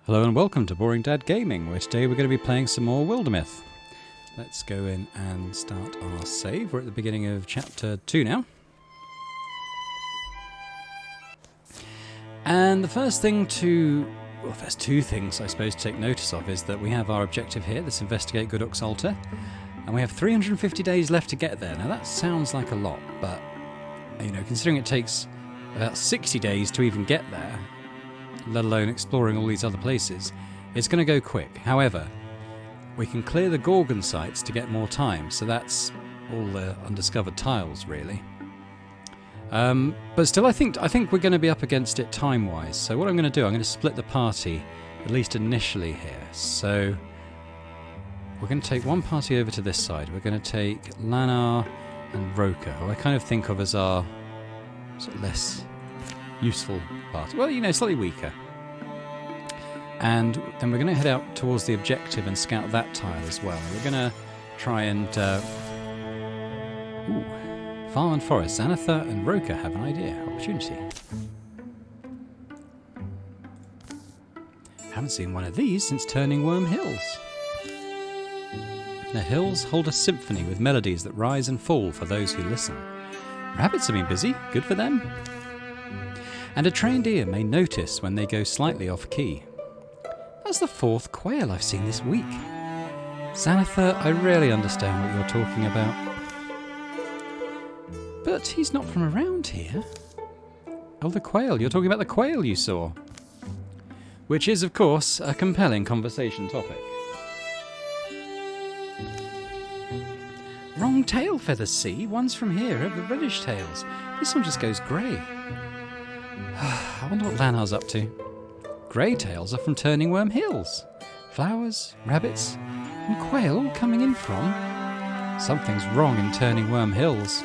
Hello and welcome to Boring Dad Gaming, where today we're going to be playing some more Wildermyth. Let's go in and start our save. We're at the beginning of chapter 2 now. And the first thing there's two things I suppose to take notice of is that we have our objective here, this Investigate Gooduk's altar, and we have 350 days left to get there. Now that sounds like a lot, but considering it takes about 60 days to even get there, let alone exploring all these other places, it's going to go quick. However, we can clear the Gorgon sites to get more time, so that's all the undiscovered tiles, really. But still, I think we're going to be up against it time-wise. So what I'm going to do, I'm going to split the party, at least initially here. So we're going to take one party over to this side. We're going to take Lanar and Roka, who I kind of think of as our sort of less useful party. Well, slightly weaker. And then we're going to head out towards the objective and scout that tile as well. We're going to try and... Farm and Forest. Xanatha and Roka have an idea. Opportunity. Haven't seen one of these since Turning Worm Hills. The hills hold a symphony with melodies that rise and fall for those who listen. Rabbits have been busy. Good for them. And a trained ear may notice when they go slightly off key. That's the fourth quail I've seen this week. Xanatha, I rarely understand what you're talking about. But he's not from around here. Oh, the quail. You're talking about the quail you saw. Which is, of course, a compelling conversation topic. Wrong tail feathers, see? One's from here, have the reddish tails. This one just goes grey. I wonder what Lanar's up to. Grey tails are from Turning Worm Hills. Flowers, rabbits, and quail all coming in from... Something's wrong in Turning Worm Hills.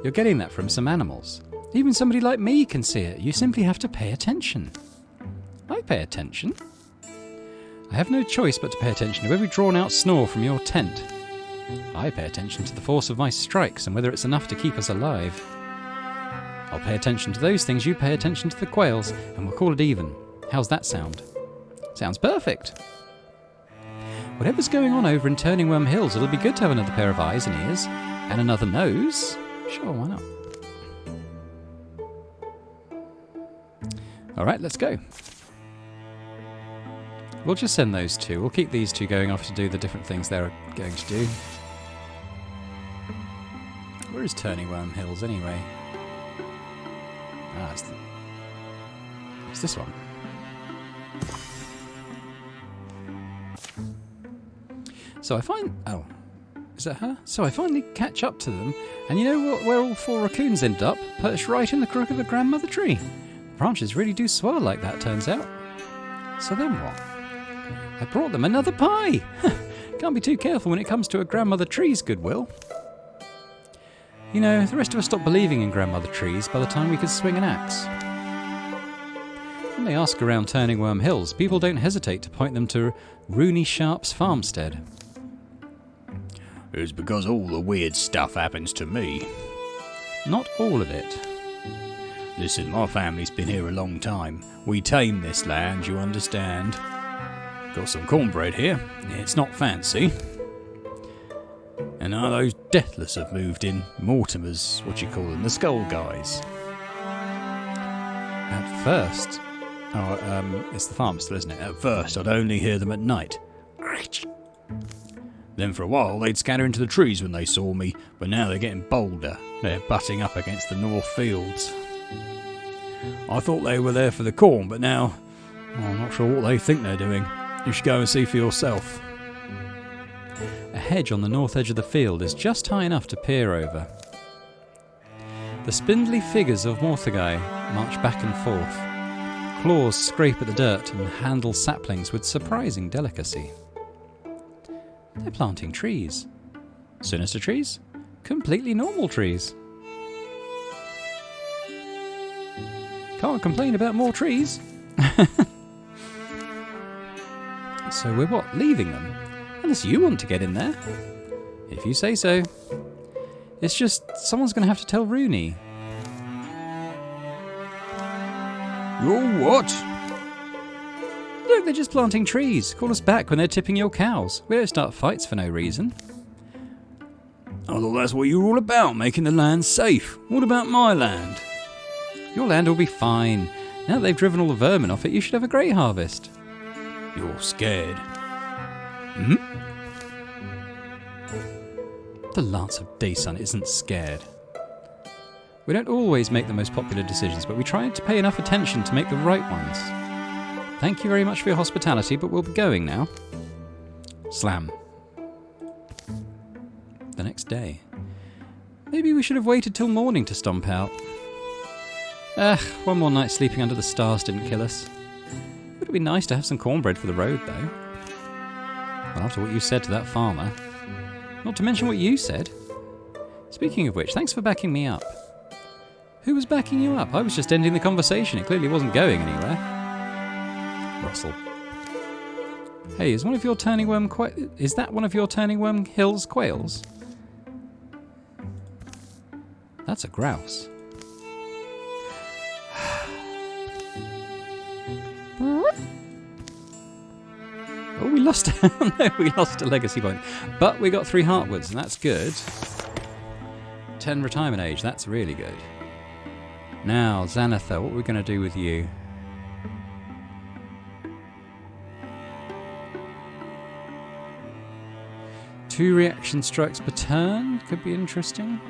You're getting that from some animals. Even somebody like me can see it. You simply have to pay attention. I pay attention. I have no choice but to pay attention to every drawn-out snore from your tent. I pay attention to the force of my strikes and whether it's enough to keep us alive. I'll pay attention to those things, you pay attention to the quails, and we'll call it even. How's that sound? Sounds perfect. Whatever's going on over in Turning Worm Hills, it'll be good to have another pair of eyes and ears, and another nose. Sure, why not? Alright, let's go. We'll just send those two. We'll keep these two going off to do the different things they're going to do. Where is Turning Worm Hills, anyway? Ah, it's this one. So I find... Oh. Is that her? So I finally catch up to them, and you know what? Where all four raccoons end up? Perched right in the crook of a grandmother tree. Branches really do swell like that, turns out. So then what? I brought them another pie! Can't be too careful when it comes to a grandmother tree's goodwill. The rest of us stopped believing in grandmother trees by the time we could swing an axe. When they ask around Turning Worm Hills, people don't hesitate to point them to Rooney Sharp's farmstead. It's because all the weird stuff happens to me. Not all of it. Listen, my family's been here a long time. We tame this land, you understand. Got some cornbread here. It's not fancy. And now those Deathless have moved in. Mortimer's, what you call them, the skull guys. At first... it's the farm still, isn't it? At first, I'd only hear them at night. Then for a while, they'd scatter into the trees when they saw me, but now they're getting bolder. They're butting up against the north fields. I thought they were there for the corn, but now I'm not sure what they think they're doing. You should go and see for yourself. A hedge on the north edge of the field is just high enough to peer over. The spindly figures of Morthagai march back and forth. Claws scrape at the dirt and handle saplings with surprising delicacy. They're planting trees. Sinister trees? Completely normal trees. Can't complain about more trees. So we're what? Leaving them? Unless you want to get in there. If you say so. It's just someone's going to have to tell Rooney. You're what? Look, they're just planting trees. Call us back when they're tipping your cows. We don't start fights for no reason. I thought that's what you were all about, making the land safe. What about my land? Your land will be fine. Now that they've driven all the vermin off it, you should have a great harvest. You're scared. The Lance of Daysun isn't scared. We don't always make the most popular decisions, but we try to pay enough attention to make the right ones. Thank you very much for your hospitality, but we'll be going now. Slam. The next day. Maybe we should have waited till morning to stomp out. One more night sleeping under the stars didn't kill us. Would it be nice to have some cornbread for the road, though? Well, after what you said to that farmer. Not to mention what you said. Speaking of which, thanks for backing me up. Who was backing you up? I was just ending the conversation. It clearly wasn't going anywhere. Russell. Hey, is that one of your turning worm hills quails? That's a grouse. Oh, we lost. No, we lost a legacy point, but we got 3 heartwoods, and that's good. 10 retirement age. That's really good. Now, Xanathar, what are we going to do with you? Two reaction strikes per turn could be interesting.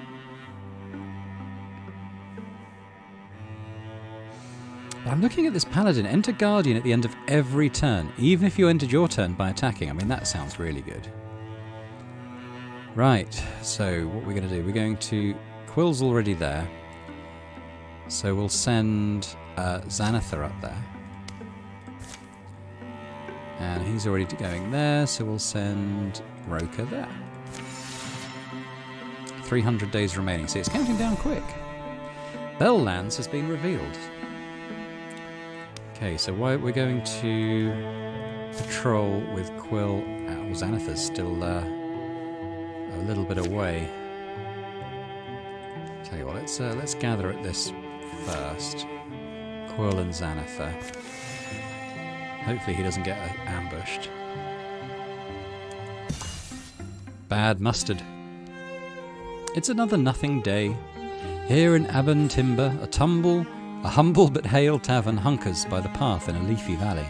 I'm looking at this paladin. Enter Guardian at the end of every turn, even if you ended your turn by attacking. I mean, that sounds really good. Right, so what we're going to do, we're going to... Quill's already there. So we'll send Xanathar up there. And he's already going there, so we'll send Roka there. 300 days remaining, so it's counting down quick. Bell Lands has been revealed. Okay, so we're going to patrol with Quill. Oh, Xanathar's still a little bit away. Tell you what, let's gather at this first. Quill and Xanathar. Hopefully he doesn't get ambushed. Bad mustard. It's another nothing day. Here in Abern Timber, a humble but hale tavern hunkers by the path in a leafy valley.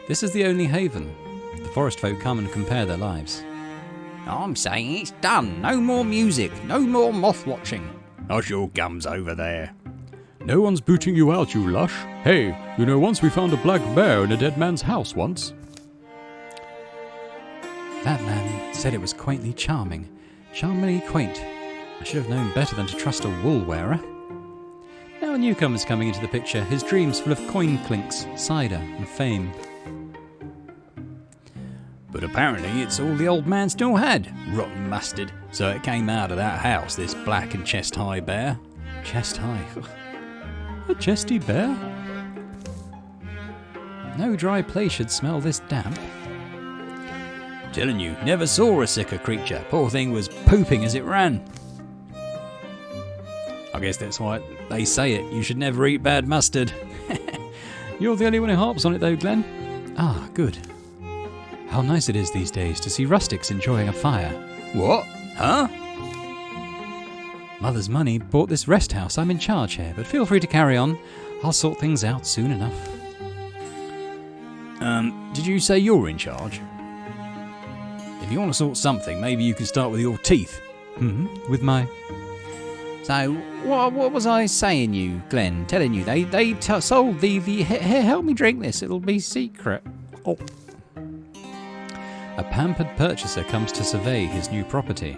This is the only haven. The forest folk come and compare their lives. I'm saying it's done. No more music. No more moth watching. Hush your gums over there. No one's booting you out, you lush. Hey, you know, once we found a black bear in a dead man's house once. That man said it was quaintly charming. Charmingly quaint. I should have known better than to trust a wool wearer. Now a newcomer's coming into the picture, his dreams full of coin clinks, cider, and fame. But apparently it's all the old man still had, rotten mustard. So it came out of that house, this black and chest-high bear. Chest-high? A chesty bear? No dry place should smell this damp. Telling you, never saw a sicker creature. Poor thing was pooping as it ran. I guess that's why they say it. You should never eat bad mustard. You're the only one who harps on it though, Glenn. Ah, good. How nice it is these days to see rustics enjoying a fire. What? Huh? Mother's money bought this rest house. I'm in charge here, but feel free to carry on. I'll sort things out soon enough. Did you say you're in charge? If you want to sort something, maybe you can start with your teeth. With my... So, what was I saying you, Glenn? Telling you, they sold the... Here, help me drink this. It'll be secret. Oh. A pampered purchaser comes to survey his new property.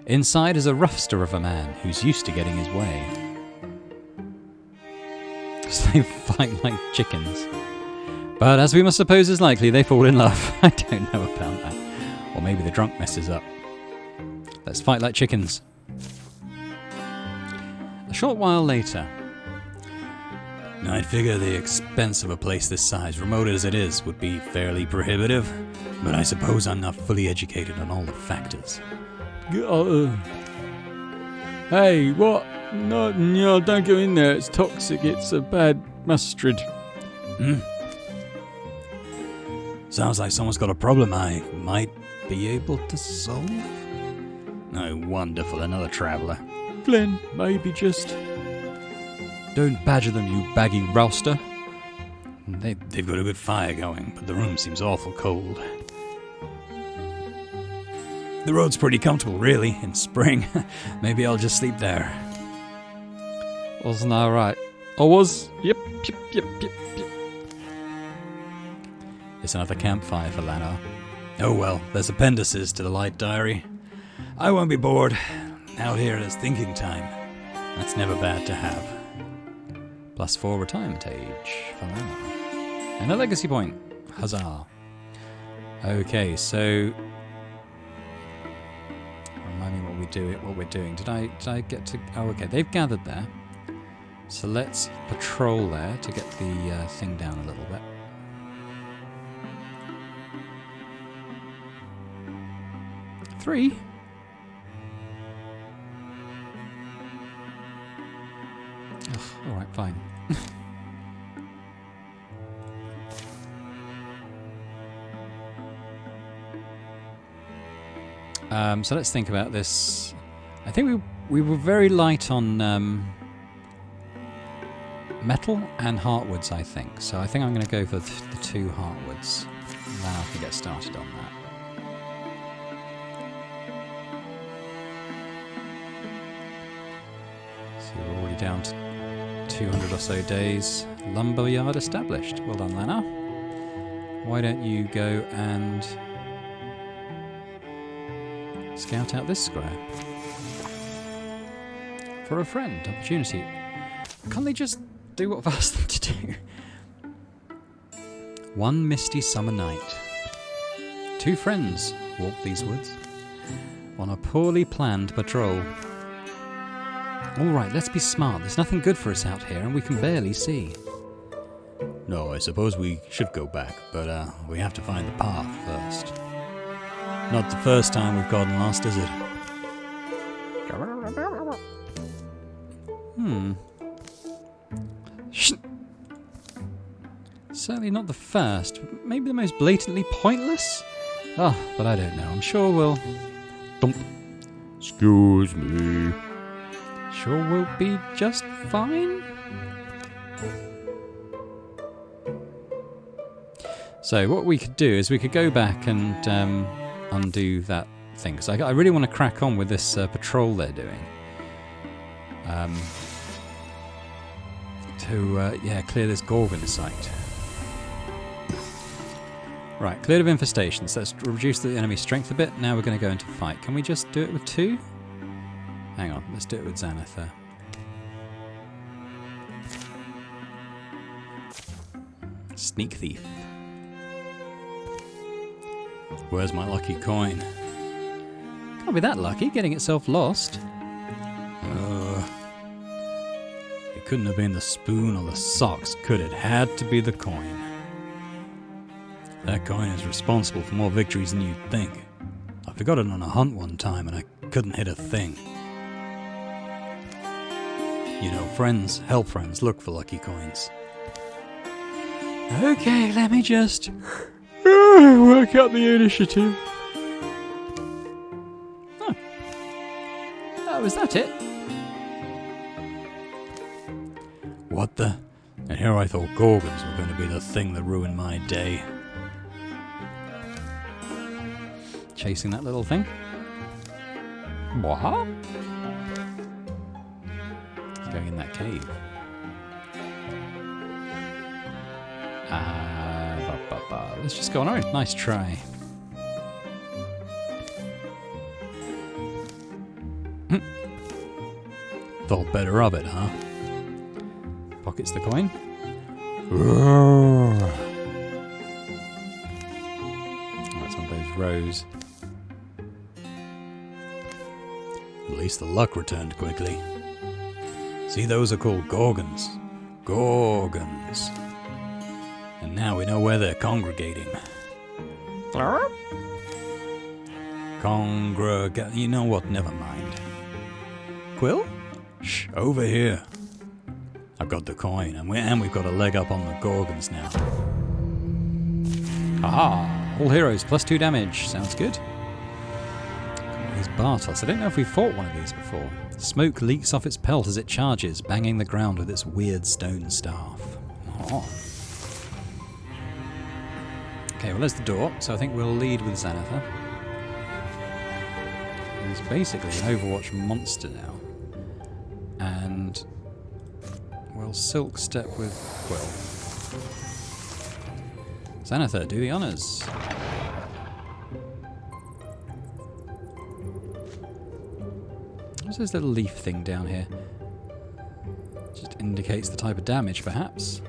Inside is a roughster of a man who's used to getting his way. So they fight like chickens. But as we must suppose is likely, they fall in love. I don't know about that. Or maybe the drunk messes up. Let's fight like chickens. A short while later. I'd figure the expense of a place this size, remote as it is, would be fairly prohibitive. But I suppose I'm not fully educated on all the factors. Hey, what? No, don't go in there. It's toxic. It's a bad mustard. Sounds like someone's got a problem I might be able to solve. Oh, wonderful, another traveller. Glenn, maybe just... Don't badger them, you baggy rouster. They've got a good fire going, but the room seems awful cold. The road's pretty comfortable, really, in spring. Maybe I'll just sleep there. Wasn't I right? Or was... Yep. It's another campfire for Lana. Oh well, there's appendices to the light diary. I won't be bored. Out here is thinking time. That's never bad to have. +4 retirement age for Lana. And a legacy point. Huzzah. Okay, so... Remind me what we're doing. Did I get to... Oh, okay, they've gathered there. So let's patrol there to get the thing down a little bit. Three. All right, fine. So let's think about this. I think we were very light on metal and heartwoods, I think. So I think I'm going to go for the 2 heartwoods. Now I can get started on that. So we're already down to 200 or so days. Lumberyard established. Well done, Lana. Why don't you go and scout out this square? For a friend, opportunity. Can't they just do what I've asked them to do? One misty summer night. 2 friends walk these woods on a poorly planned patrol. Alright, let's be smart. There's nothing good for us out here and we can barely see. No, I suppose we should go back, but we have to find the path first. Not the first time we've gotten lost, is it? Certainly not the first. Maybe the most blatantly pointless? Oh, but I don't know. I'm sure we'll... Thump. Excuse me. Sure we'll be just fine? So what we could do is we could go back and undo that thing. Because I really want to crack on with this patrol they're doing. To clear this Gorgon site. Right, cleared of infestations. Let's reduce the enemy strength a bit. Now we're going to go into fight. Can we just do it with 2? Hang on, let's do it with Xanathar. Sneak thief. Where's my lucky coin? Can't be that lucky, getting itself lost. It couldn't have been the spoon or the socks, could it? Had to be the coin. That coin is responsible for more victories than you'd think. I forgot it on a hunt one time and I couldn't hit a thing. You know, friends help friends look for lucky coins. Okay, let me just... Work out the initiative. Oh, is that it? What the? And here I thought Gorgons were going to be the thing that ruined my day. Chasing that little thing. What? It's going in that cave. Let's just go on our own. Nice try. Thought better of it, huh? Pockets the coin. Oh, That's one of those rows. at least the luck returned quickly. See, those are called Gorgons. Gorgons. And now we know where they're congregating. You know what? Never mind. Quill? Shh, over here. I've got the coin, and we've got a leg up on the Gorgons now. Ah, all heroes, +2 damage. Sounds good. These Bartos. I don't know if we've fought one of these before. Smoke leaks off its pelt as it charges, banging the ground with its weird stone staff. Oh. Okay, well there's the door, so I think we'll lead with Xanathar. He's basically an Overwatch monster now. And we'll silk step with Quill. Xanathar, do the honours. What's this little leaf thing down here? Just indicates the type of damage, perhaps.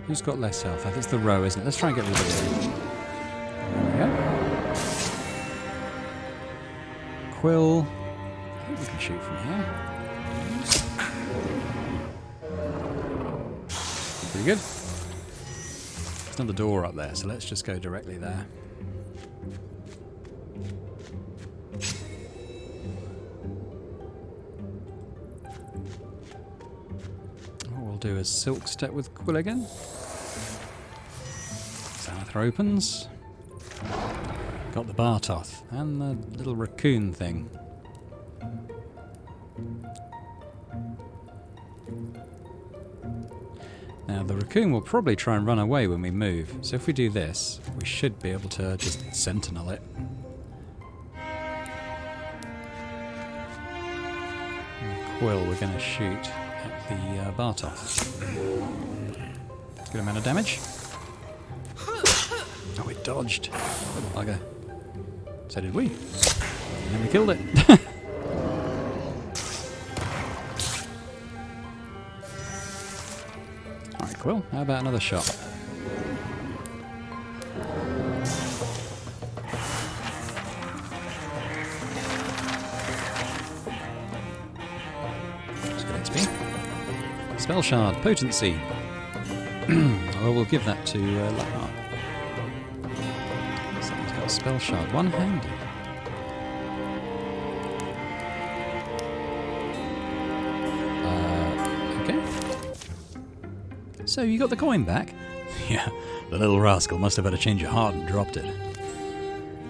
Who's got less health? I think it's the row, isn't it? Let's try and get rid of it. There we go. Quill. I think we can shoot from here. Pretty good. There's another door up there, so let's just go directly there. What we'll do is silk step with Quill again. Xanathar opens. Got the Bartoth and the little raccoon thing. Now the raccoon will probably try and run away when we move, so if we do this, we should be able to just sentinel it. And Quill, we're going to shoot at the Bartoth. Good amount of damage. Oh, it dodged. What a bugger. So did we. And then we killed it. Alright, Quill, how about another shot? That's good XP. Spell Shard, Potency. Well, we'll give that to Lachar. Someone's got a Spell Shard, one-handed. So you got the coin back? Yeah, the little rascal must have had a change of heart and dropped it.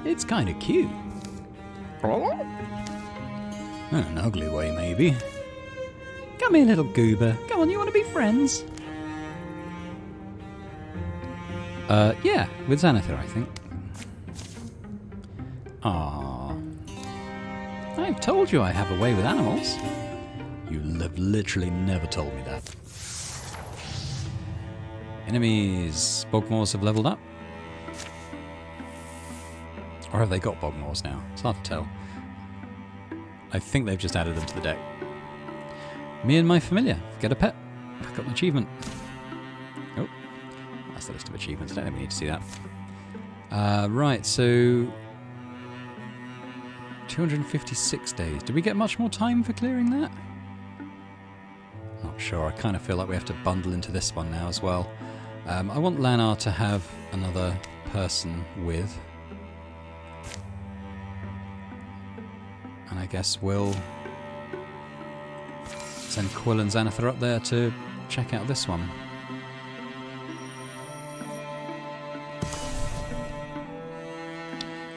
It's kind of cute. In an ugly way, maybe. Come here, little goober. Come on, you want to be friends? Yeah, with Xanathar, I think. Ah, I've told you I have a way with animals. You have literally never told me that. Enemies. Bogmores have leveled up. Or have they got Bogmores now? It's hard to tell. I think they've just added them to the deck. Me and my familiar. Get a pet. I've got an achievement. Oh. That's the list of achievements. I don't think we need to see that. Right, so 256 days. Did we get much more time for clearing that? Not sure. I kind of feel like we have to bundle into this one now as well. I want Lanar to have another person with. And I guess we'll send Quill and Xanathar up there to check out this one.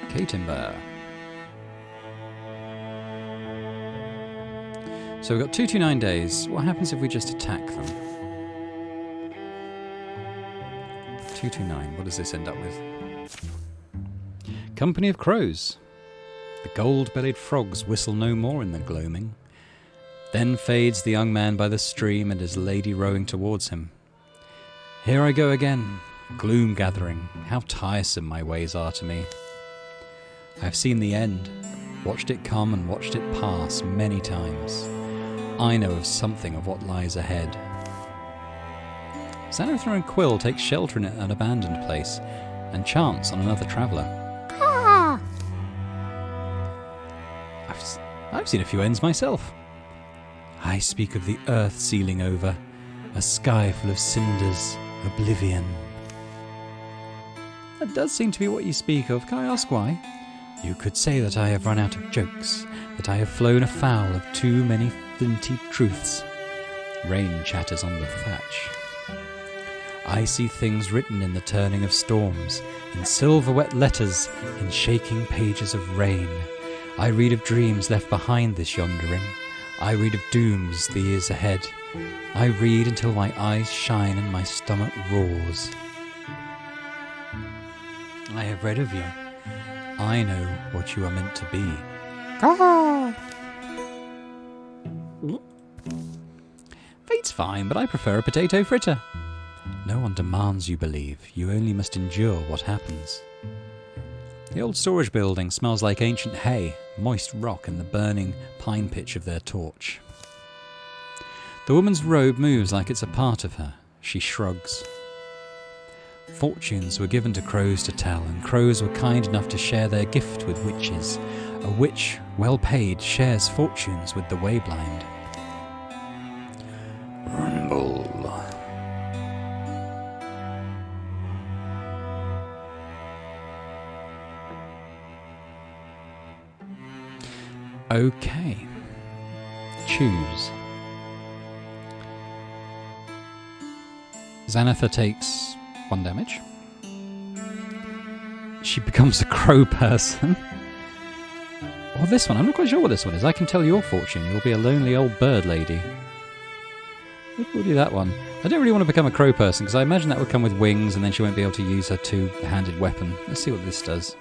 K-Timber. So we've got 229 days. What happens if we just attack them? 229. What does this end up with? Company of Crows. The gold-bellied frogs whistle no more in the gloaming. Then fades the young man by the stream and his lady rowing towards him. Here I go again, gloom gathering. How tiresome my ways are to me. I have seen the end, watched it come and watched it pass many times. I know of something of what lies ahead. Xanathar and Quill take shelter in an abandoned place and chance on another traveller. I've seen a few ends myself. I speak of the earth sealing over, a sky full of cinders, oblivion. That does seem to be what you speak of. Can I ask why? You could say that I have run out of jokes, that I have flown afoul of too many flinty truths. Rain chatters on the thatch. I see things written in the turning of storms, in silver wet letters, in shaking pages of rain. I read of dreams left behind this yondering. I read of dooms the years ahead. I read until my eyes shine and my stomach roars. I have read of you. I know what you are meant to be. Fate's fine, but I prefer a potato fritter. No one demands you believe. You only must endure what happens. The old storage building smells like ancient hay, moist rock and the burning pine pitch of their torch. The woman's robe moves like it's a part of her. She shrugs. Fortunes were given to crows to tell, and crows were kind enough to share their gift with witches. A witch, well paid, shares fortunes with the wayblind. Rumble. Okay. Choose. Xanatha takes 1 damage. She becomes a crow person. Or this one. I'm not quite sure what this one is. I can tell your fortune. You'll be a lonely old bird lady. We'll do that one. I don't really want to become a crow person because I imagine that would come with wings and then she won't be able to use her two-handed weapon. Let's see what this does.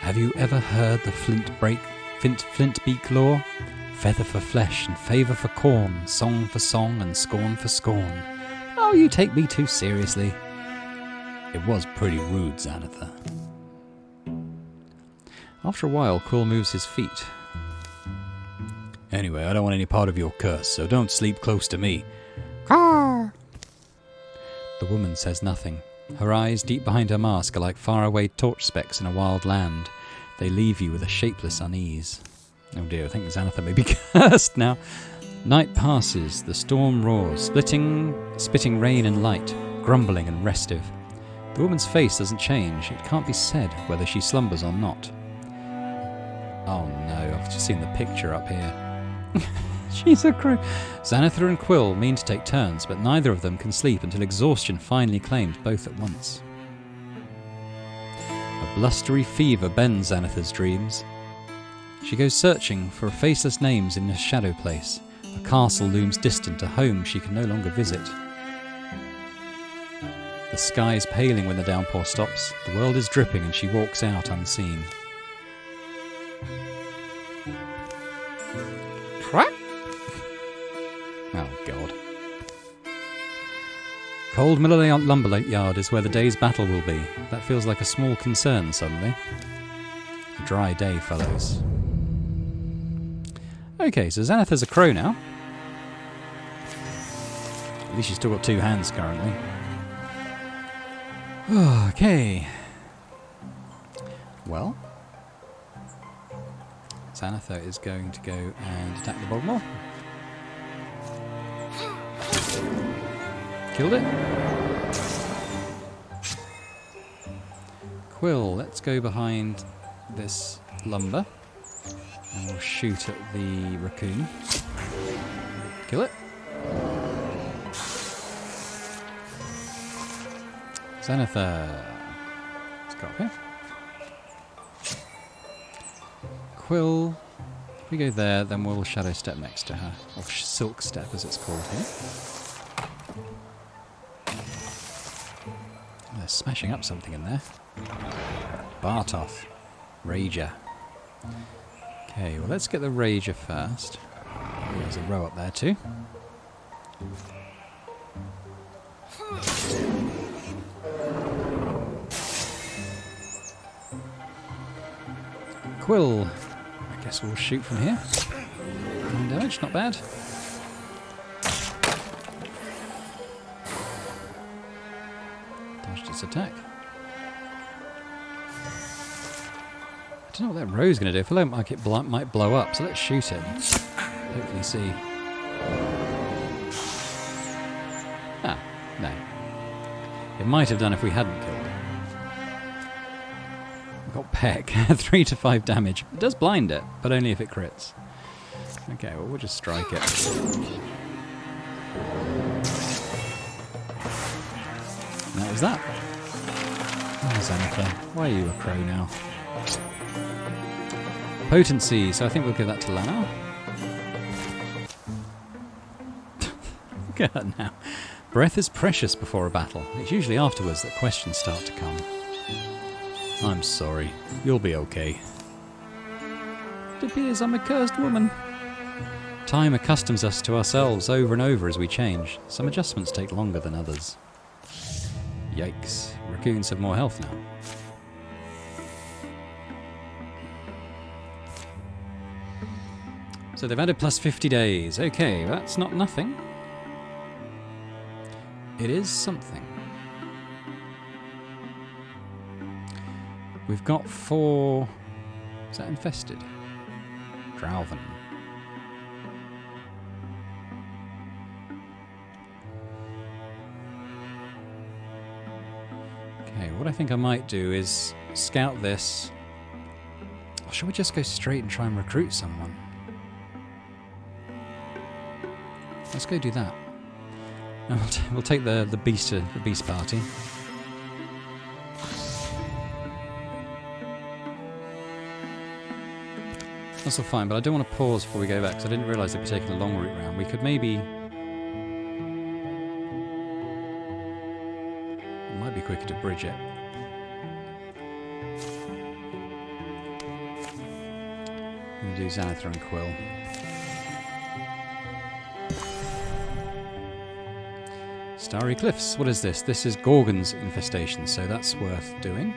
Have you ever heard the flint-beak lore? Feather for flesh and favour for corn, song for song and scorn for scorn. Oh, you take me too seriously. It was pretty rude, Xanatha. After a while, Quill moves his feet. Anyway, I don't want any part of your curse, so don't sleep close to me. The woman says nothing. Her eyes, deep behind her mask, are like faraway torch specks in a wild land. They leave you with a shapeless unease. Oh dear, I think Xanatha may be cursed now. Night passes, the storm roars, spitting rain and light, grumbling and restive. The woman's face doesn't change. It can't be said whether she slumbers or not. Oh no, I've just seen the picture up here. She's a crow. Xanatha and Quill mean to take turns, but neither of them can sleep until exhaustion finally claims both at once. A blustery fever bends Xanatha's dreams. She goes searching for faceless names in a shadow place. A castle looms distant, a home she can no longer visit. The sky is paling when the downpour stops. The world is dripping and she walks out unseen. Crack! Oh, God. Cold Miller Lumber Yard is where the day's battle will be. That feels like a small concern suddenly. A dry day, fellows. Okay, so Xanatha's a crow now. At least she's still got 2 hands currently. Okay. Well, Xanatha is going to go and attack the Bogmore. Killed it. Quill, let's go behind this lumber and we'll shoot at the raccoon. Kill it. Xanatha. Let's go up here. Quill. If we go there, then we'll shadow step next to her. Or silk step, as it's called here. They're smashing up something in there. Bartoth. Rager. Okay, well let's get the Rager first. There's a row up there too. Quill. I guess we'll shoot from here. 9 damage, not bad. Dodged its attack. I don't know what that row's going to do. I feel like it might blow up, so let's shoot it. Hopefully see. Ah, no. It might have done if we hadn't killed it. We've got Peck. 3 to 5 damage. It does blind it, but only if it crits. Okay, well we'll just strike it. that? Oh, Xanathar, why are you a crow now? Potency, so I think we'll give that to Lana. Look at her now. Breath is precious before a battle. It's usually afterwards that questions start to come. I'm sorry. You'll be okay. It appears I'm a cursed woman. Time accustoms us to ourselves over and over as we change. Some adjustments take longer than others. Yikes. Raccoons have more health now. So they've added plus 50 days. Okay, that's not nothing. It is something. We've got 4... Is that infested? Drowven. Okay, what I think I might do is scout this. Or should we just go straight and try and recruit someone? Let's go do that. And we'll take the beast party. That's all fine, but I don't want to pause before we go back because I didn't realise they'd be taking a long route round. We could maybe... It might be quicker to bridge it. We'll do Xanathar and Quill. Starry Cliffs. What is this? This is Gorgon's infestation, so that's worth doing.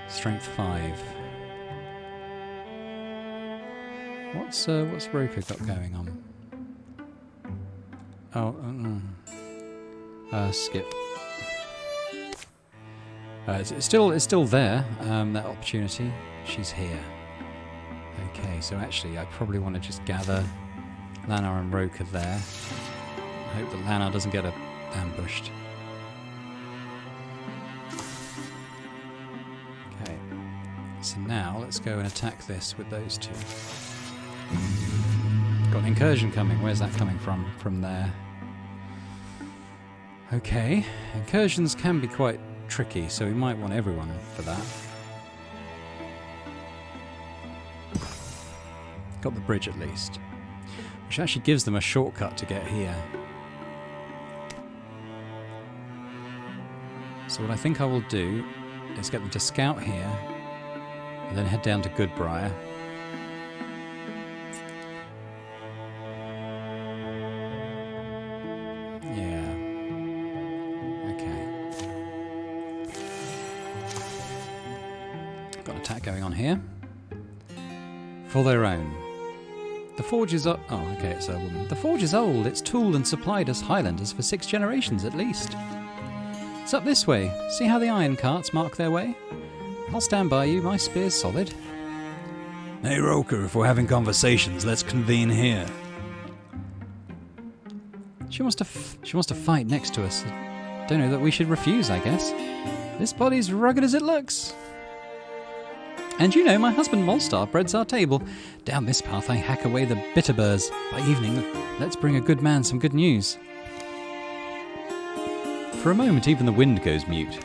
Strength 5. What's Roka got going on? Oh, skip. It's still there. That opportunity. She's here. Okay, so actually, I probably want to just gather Lana and Roka there. I hope that Lana doesn't get ambushed. Okay. So now let's go and attack this with those two. Got an incursion coming. Where's that coming from? From there. Okay. Incursions can be quite tricky, so we might want everyone for that. Got the bridge at least. Which actually gives them a shortcut to get here. So what I think I will do is get them to scout here and then head down to Goodbriar. Yeah. Okay. Got an attack going on here. For their own. The forge is... Oh, okay, it's a woman. The forge is old. It's tooled and supplied us Highlanders for 6 generations at least. It's up this way. See how the iron carts mark their way? I'll stand by you. My spear's solid. Hey, Roka, if we're having conversations, let's convene here. She wants to fight next to us. Don't know that we should refuse, I guess. This body's rugged as it looks. And you know, my husband Molstar breads our table. Down this path I hack away the bitterburs. By evening, let's bring a good man some good news. For a moment, even the wind goes mute.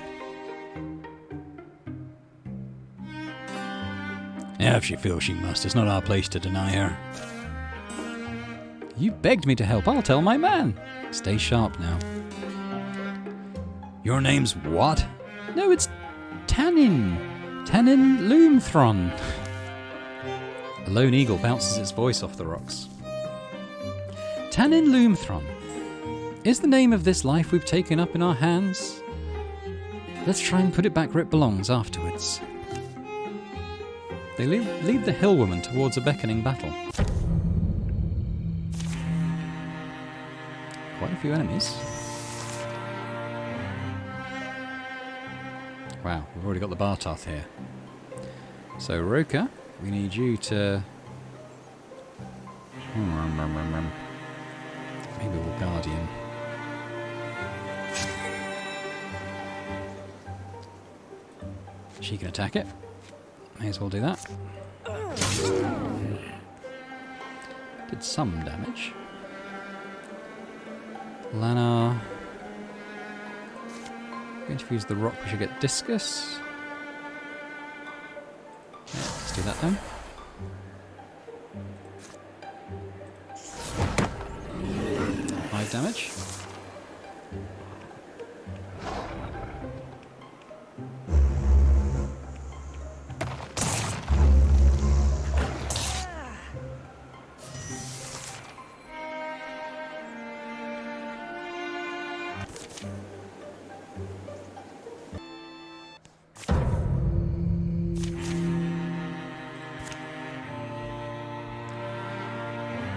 Yeah, if she feels she must, it's not our place to deny her. You begged me to help. I'll tell my man. Stay sharp now. Your name's what? No, it's Tannin. Tannin Loomthron. A lone eagle bounces its voice off the rocks. Tannin Loomthron. Is the name of this life we've taken up in our hands? Let's try and put it back where it belongs afterwards. They lead the hill woman towards a beckoning battle. Quite a few enemies. Wow, we've already got the Bartoth here. So, Roka, we need you to... Maybe we'll Guardian. She can attack it. May as well do that. Did some damage. Going to use the rock, we should get discus. Yeah, let's do that then. High damage.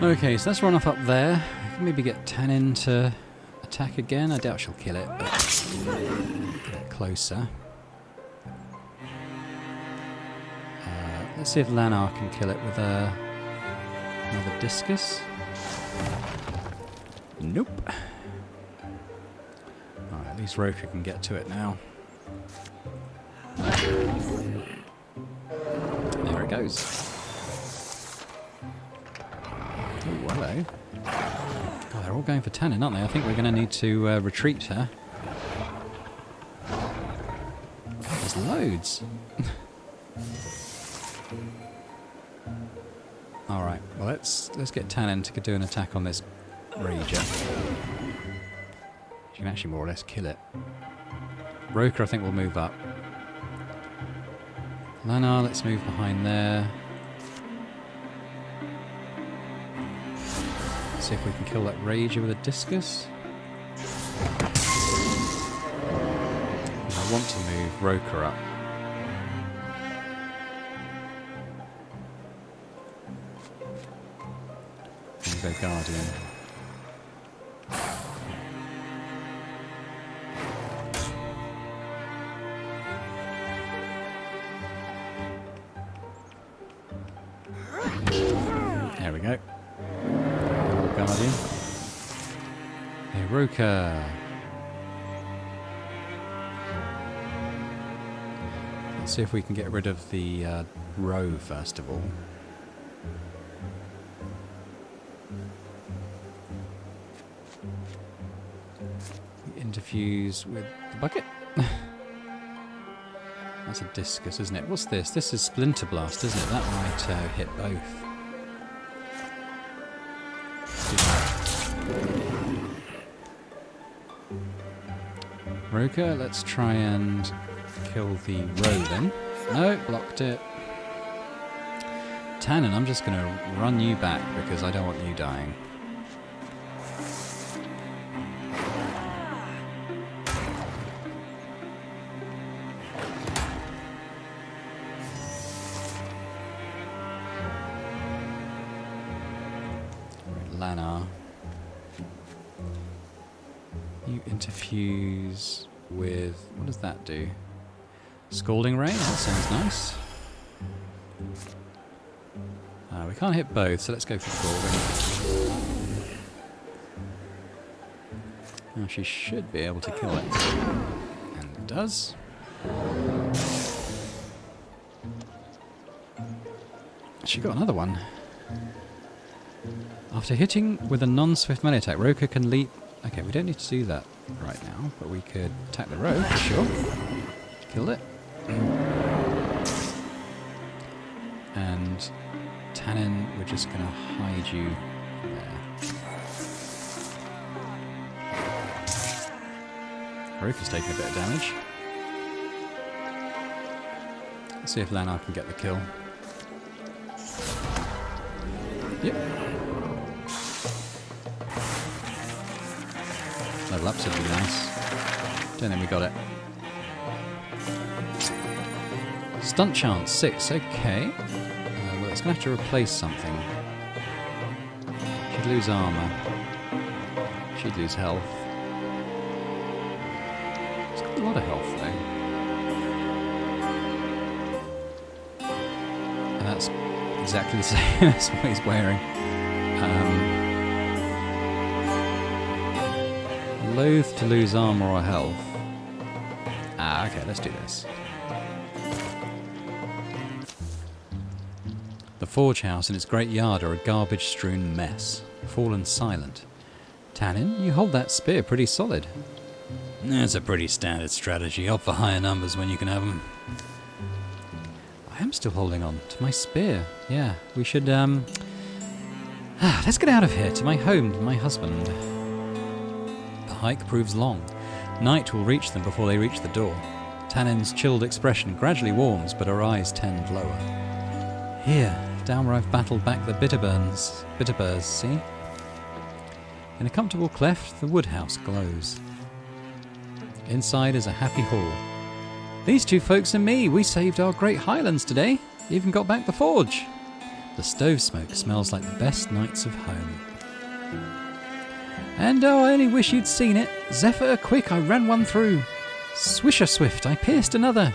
Okay, so let's run off up there. Maybe get Tannin to attack again. I doubt she'll kill it, but get closer. Let's see if Lanar can kill it with another discus. Nope. Alright, at least Roka can get to it now. There it goes. Oh, hello. Oh, they're all going for Tannin, aren't they? I think we're going to need to retreat her. There's loads. Alright, well let's get Tannin to do an attack on this Rager. She can actually more or less kill it. Roka, I think, will move up. Lanar, let's move behind there. See if we can kill that Rager with a discus. I want to move Roka up. And go Guardian. There we go. Guardian. Hey, Roka. Let's see if we can get rid of the row first of all. Interfuse with the bucket. That's a discus, isn't it? What's this? This is Splinter Blast, isn't it? That might hit both. Roka, let's try and kill the row then. No, blocked it. Tannin, I'm just going to run you back because I don't want you dying. Lanar. You interfuse with... what does that do? Scalding Ray? That sounds nice. We can't hit both, so let's go for Scalding. Now she should be able to kill it. And it does. She got another one. After hitting with a non-swift melee attack, Roka can leap... Okay, we don't need to do that right now, but we could attack the row, for sure. Killed it. And Tannin, we're just going to hide you there. Roka's taking a bit of damage. Let's see if Lanar can get the kill. Yep. Level up should be nice. Don't think we got it. Stunt chance 6, okay. Well, it's going to have to replace something. She'd lose armor. She'd lose health. It's got a lot of health though. And that's exactly the same as what he's wearing. Loath to lose armor or health. Ah, okay, let's do this. The forge house and its great yard are a garbage-strewn mess, fallen silent. Tannin, you hold that spear pretty solid. That's a pretty standard strategy. Opt for higher numbers when you can have them. I am still holding on to my spear. Yeah, we should, let's get out of here, to my home, to my husband. The hike proves long. Night will reach them before they reach the door. Tanin's chilled expression gradually warms, but her eyes tend lower. Here, down where I've battled back the bitterburs, see? In a comfortable cleft, the woodhouse glows. Inside is a happy hall. These two folks and me, we saved our great highlands today. Even got back the forge. The stove smoke smells like the best nights of home. And oh, I only wish you'd seen it. Zephyr, quick, I ran one through. Swisher swift, I pierced another.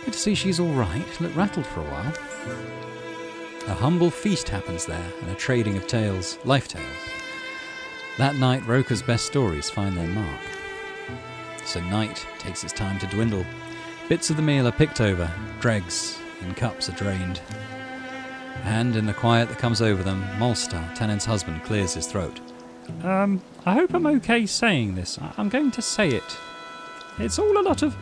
Good to see she's all right. Looked rattled for a while. A humble feast happens there, and a trading of tales, life tales. That night, Roker's best stories find their mark. So night takes its time to dwindle. Bits of the meal are picked over, dregs in cups are drained. And in the quiet that comes over them, Molstar, Tanin's husband, clears his throat. I hope I'm okay saying this. I'm going to say it. It's all a lot of...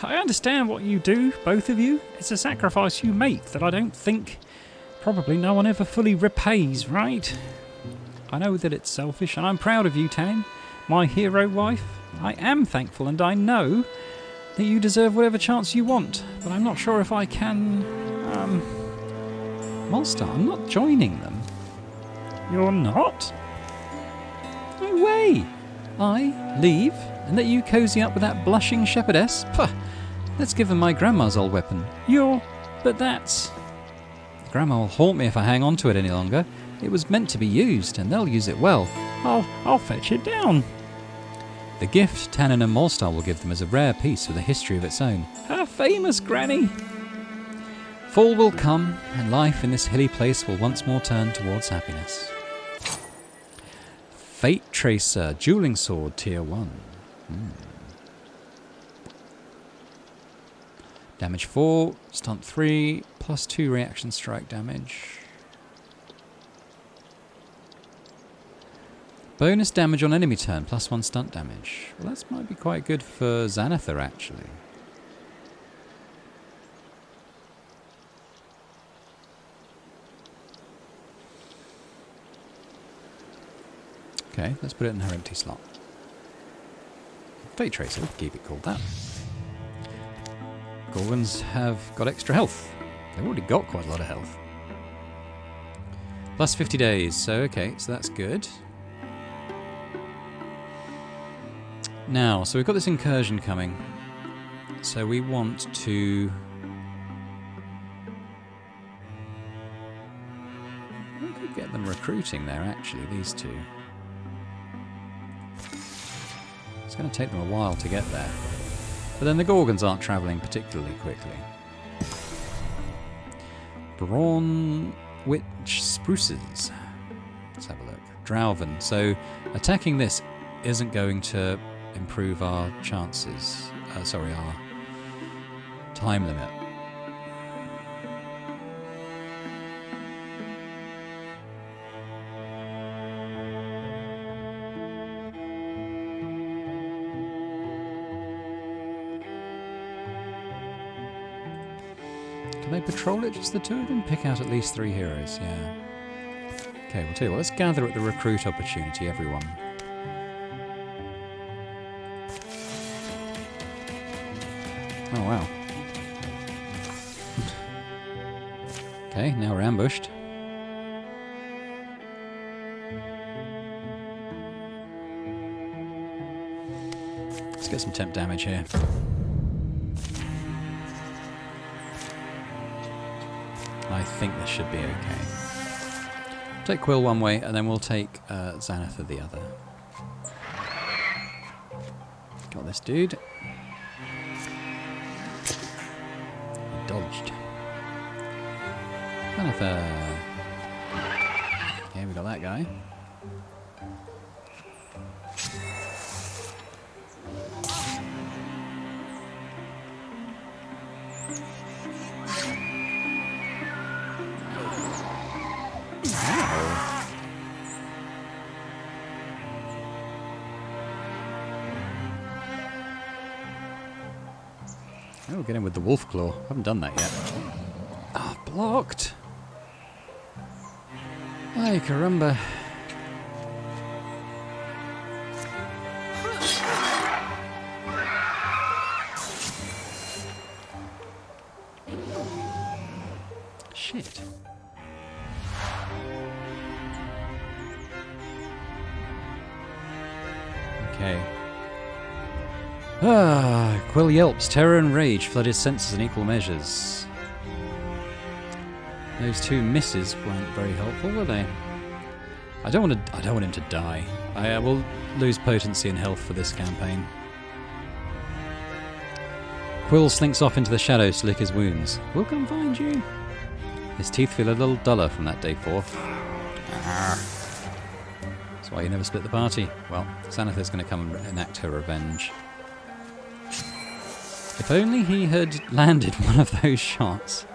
I understand what you do, both of you. It's a sacrifice you make that I don't think probably no one ever fully repays, right? I know that it's selfish, and I'm proud of you, Tanin, my hero wife. I am thankful, and I know that you deserve whatever chance you want, but I'm not sure if I can... Molstar, I'm not joining them. You're not? No way! I leave, and let you cozy up with that blushing shepherdess? Puh! Let's give them my grandma's old weapon. But that's... Grandma will haunt me if I hang on to it any longer. It was meant to be used, and they'll use it well. I'll fetch it down. The gift Tanin and Molstar will give them is a rare piece with a history of its own. Her famous granny. Fall will come, and life in this hilly place will once more turn towards happiness. Fate Tracer, Dueling Sword, Tier 1. Damage 4, stunt 3, plus 2 reaction strike damage. Bonus damage on enemy turn, plus 1 stunt damage. Well, that might be quite good for Xanathar, actually. Okay, let's put it in her empty slot. Fate Tracer, keep it called that. Gorgons have got extra health. They've already got quite a lot of health. Plus 50 days, so okay, so that's good. Now, so we've got this incursion coming. So we want to... We could get them recruiting there, actually, these two. It's going to take them a while to get there. But then the Gorgons aren't travelling particularly quickly. Brawn Witch Spruces. Let's have a look. Drauven. So attacking this isn't going to improve our chances. Our time limit. Can they patrol it, just the two of them? Pick out at least 3 heroes, yeah. Okay, we'll tell you what, let's gather at the recruit opportunity, everyone. Oh, wow. Okay, now we're ambushed. Let's get some temp damage here. I think this should be okay. Take Quill one way, and then we'll take Xanathar the other. Got this dude. He dodged. Xanathar. Okay, we got that guy. Oh, get in with the wolf claw. Haven't done that yet. Ah, blocked. Ay, caramba. Shit. Okay. Ah, Quill yelps. Terror and rage flood his senses in equal measures. Those 2 misses weren't very helpful, were they? I don't want him to die. I will lose potency and health for this campaign. Quill slinks off into the shadows to lick his wounds. We'll come find you. His teeth feel a little duller from that day 4. That's why you never split the party. Well, Xanathar's going to come and enact her revenge. If only he had landed one of those shots.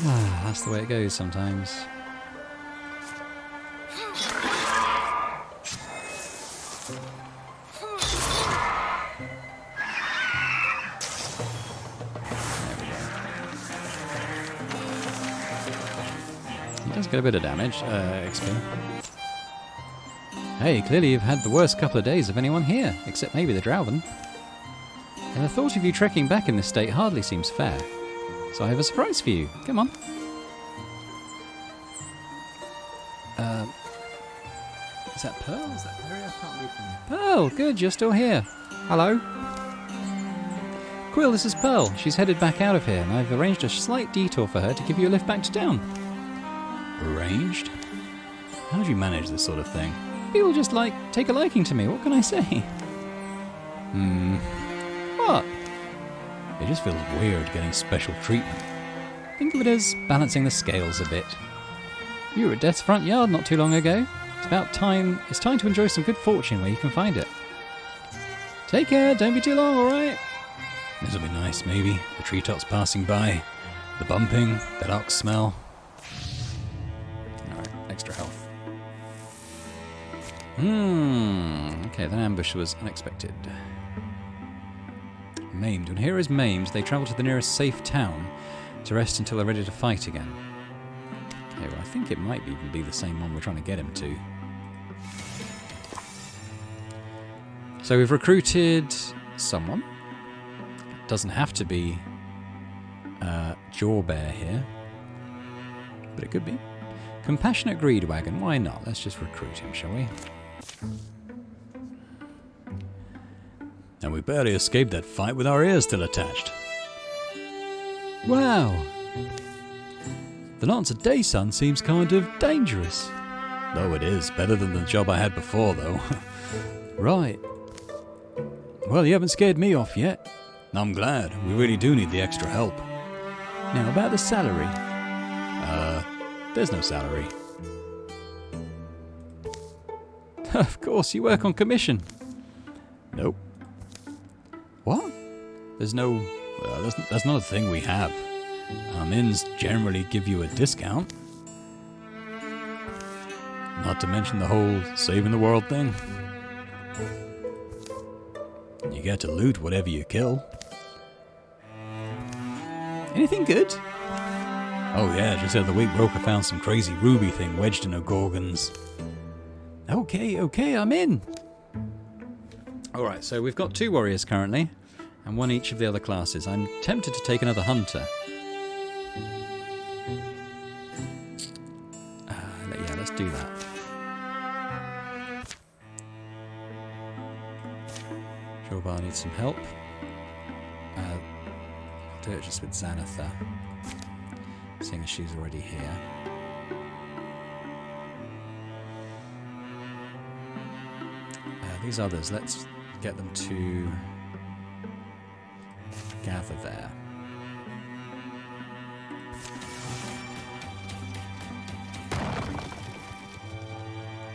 Ah, that's the way it goes sometimes. He does get a bit of damage, XP. Hey, clearly you've had the worst couple of days of anyone here, except maybe the Drowven. And the thought of you trekking back in this state hardly seems fair. So I have a surprise for you. Come on. Is that Pearl? Is that Perry? I can't read them. Pearl, good, you're still here. Hello. Quill, this is Pearl. She's headed back out of here, and I've arranged a slight detour for her to give you a lift back to town. Arranged? How do you manage this sort of thing? People just, take a liking to me. What can I say? What? It just feels weird getting special treatment. Think of it as balancing the scales a bit. You were at Death's front yard not too long ago. It's time to enjoy some good fortune where you can find it. Take care, don't be too long, alright? This'll be nice, maybe. The treetops passing by, the bumping, that ox smell. Alright, extra health. Okay, that ambush was unexpected. Maimed. When a hero is maimed, they travel to the nearest safe town to rest until they're ready to fight again. Okay, well, I think it might even be the same one we're trying to get him to. So we've recruited someone. Doesn't have to be Jawbear here, but it could be. Compassionate Greed Wagon, why not? Let's just recruit him, shall we? And we barely escaped that fight with our ears still attached. Wow! The Lance of Daysun seems kind of dangerous. Though it is. Better than the job I had before, though. Right. Well, you haven't scared me off yet. I'm glad. We really do need the extra help. Now, about the salary. There's no salary. Of course, you work on commission. Nope. What? There's no... Well, that's not a thing we have. Our inns generally give you a discount. Not to mention the whole saving the world thing. You get to loot whatever you kill. Anything good? Oh yeah, just the other week Roker found some crazy ruby thing wedged in her gorgons. Okay, I'm in. Alright, so we've got 2 warriors currently, and 1 each of the other classes. I'm tempted to take another hunter. Yeah, let's do that. Jorbar needs some help. I'll do it just with Xanathar, seeing as she's already here. These others, let's get them to gather there.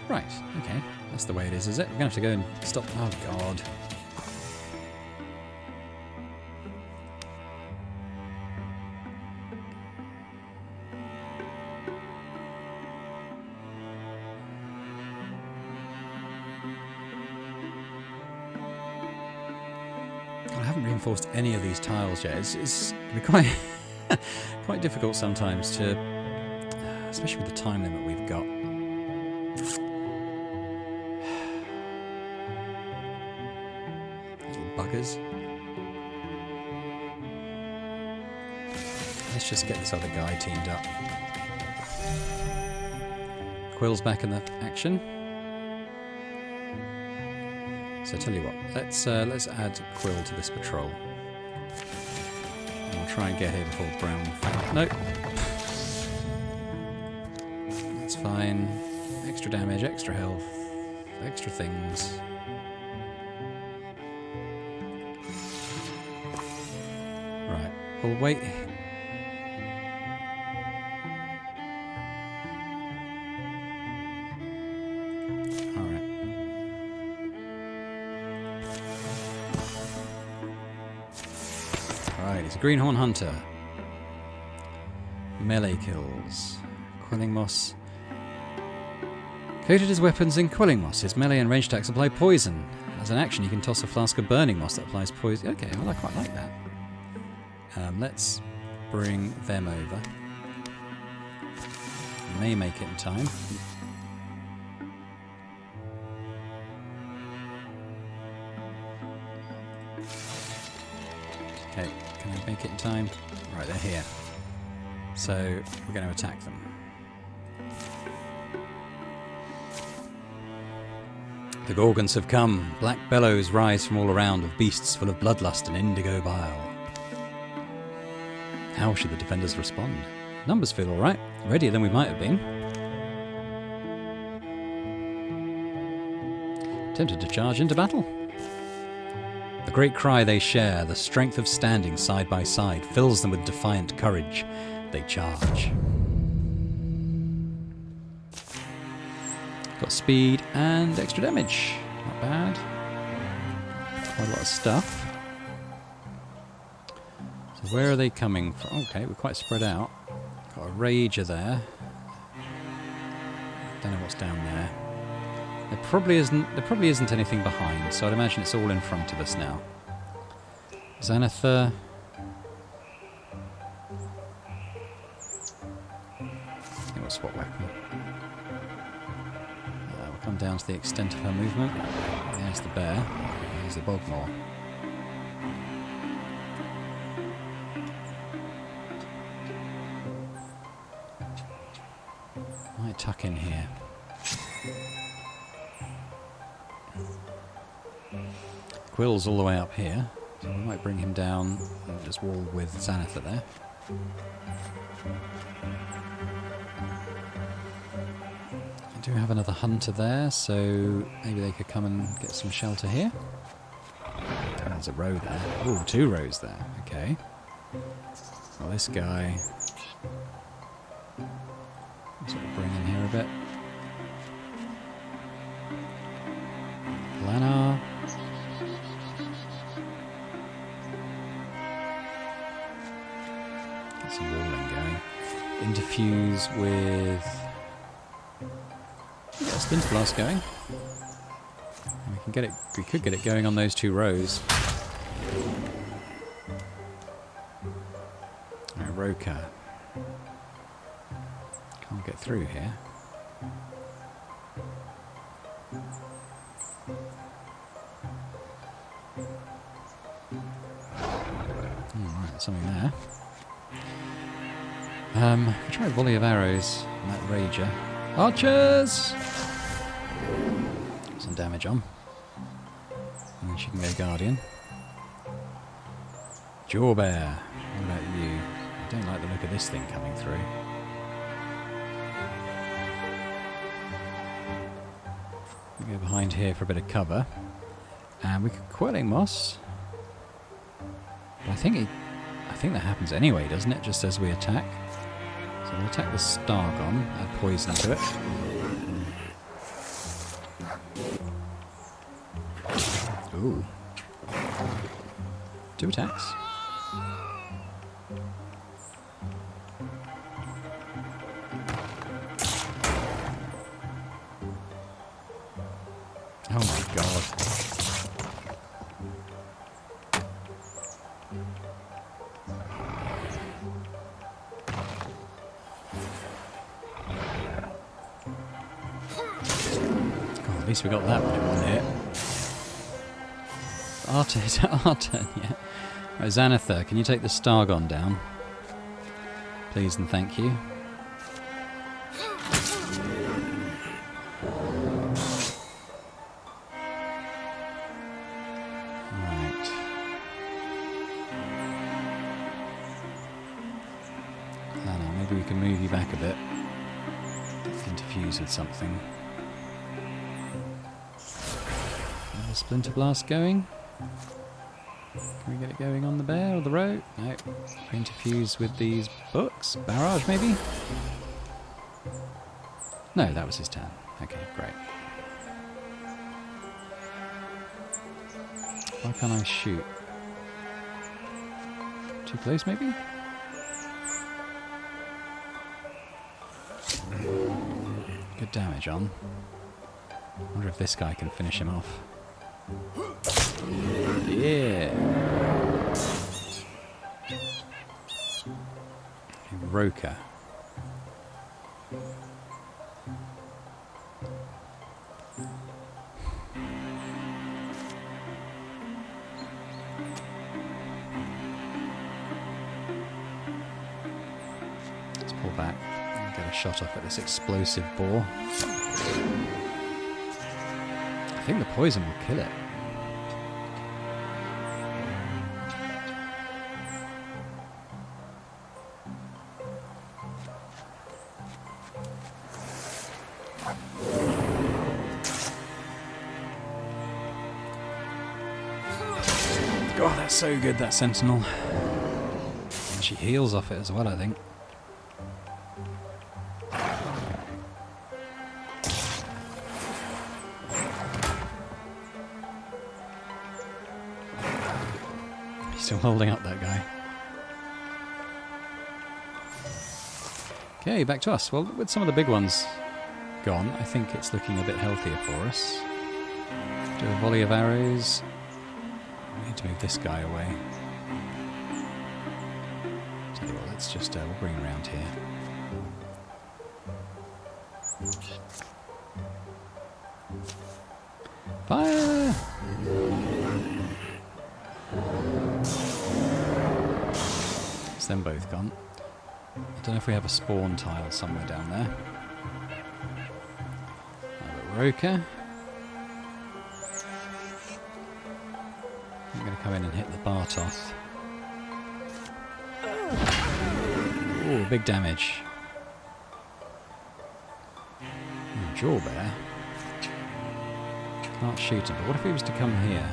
Right, okay. That's the way it is it? We're going to have to go and stop... Oh, God. reinforced any of these tiles yet. It's quite quite difficult sometimes to, especially with the time limit we've got. These little buggers. Let's just get this other guy teamed up. Quill's back in the action. So tell you what, let's add Quill to this patrol. And we'll try and get here before Brown. Nope. That's fine. Extra damage, extra health, extra things. Right. We'll wait. Right, he's a Greenhorn Hunter. Melee kills. Quelling Moss. Coated his weapons in Quelling Moss. His melee and ranged attacks apply poison. As an action, he can toss a flask of Burning Moss that applies poison. Okay, well, I quite like that. Let's bring them over. May make it in time. Okay, can I make it in time? Right, they're here. So, we're going to attack them. The Gorgons have come. Black bellows rise from all around of beasts full of bloodlust and indigo bile. How should the defenders respond? Numbers feel alright. Readier than we might have been. Tempted to charge into battle. The great cry they share, the strength of standing side by side, fills them with defiant courage. They charge. Got speed and extra damage. Not bad. Quite a lot of stuff. So where are they coming from? Okay, we're quite spread out. Got a rager there. Don't know what's down there. There probably isn't anything behind, so I'd imagine it's all in front of us now. Xanathar. I think we'll swap weapon. We'll come down to the extent of her movement. There's the bear. There's the bogmore. Might tuck in here. Quill's all the way up here, so we might bring him down and just wall with Xanathar there. I do have another hunter there, so maybe they could come and get some shelter here. There's a row there. Oh, 2 rows there. Okay. Well, this guy... sort of bring in here a bit. Lana. Get some walling going. Interfuse with... Get a Splint Blast going. And we can get it. We could get it going on those 2 rows. Alright, Roka. Can't get through here. Alright, something there. We'll try a volley of arrows on that rager. Archers! Some damage on. And then she can go Guardian. Jawbear. What about you? I don't like the look of this thing coming through. We go behind here for a bit of cover. And we could Quelling Moss. But I think that happens anyway, doesn't it? Just as we attack. So we'll attack the Stargon, add poison to it. Ooh. 2 attacks. Oh my god. At least we got that one in one hit. Our turn, yeah. Right, Xanathar, can you take the Stargon down? Please and thank you. Right. Lana, maybe we can move you back a bit. Interfuse with something. Another Splinter Blast going. Can we get it going on the bear or the rope? No. Interfuse with these books. Barrage, maybe? No, that was his turn. Okay, great. Why can't I shoot? Too close, maybe? Good damage on. Wonder if this guy can finish him off. Yeah. Roker. Let's pull back and get a shot off at this explosive boar. I think the poison will kill it. God, that's so good, that sentinel. And she heals off it as well, I think. He's still holding up, that guy. Okay, back to us. Well, with some of the big ones gone, I think it's looking a bit healthier for us. Do a volley of arrows. We need to move this guy away. Tell you what, let's just we'll bring him around here. Fire! It's them both gone. I don't know if we have a spawn tile somewhere down there. I've got Roker. I'm going to come in and hit the Bartoth. Ooh, big damage. Jawbear. Can't shoot him, but what if he was to come here?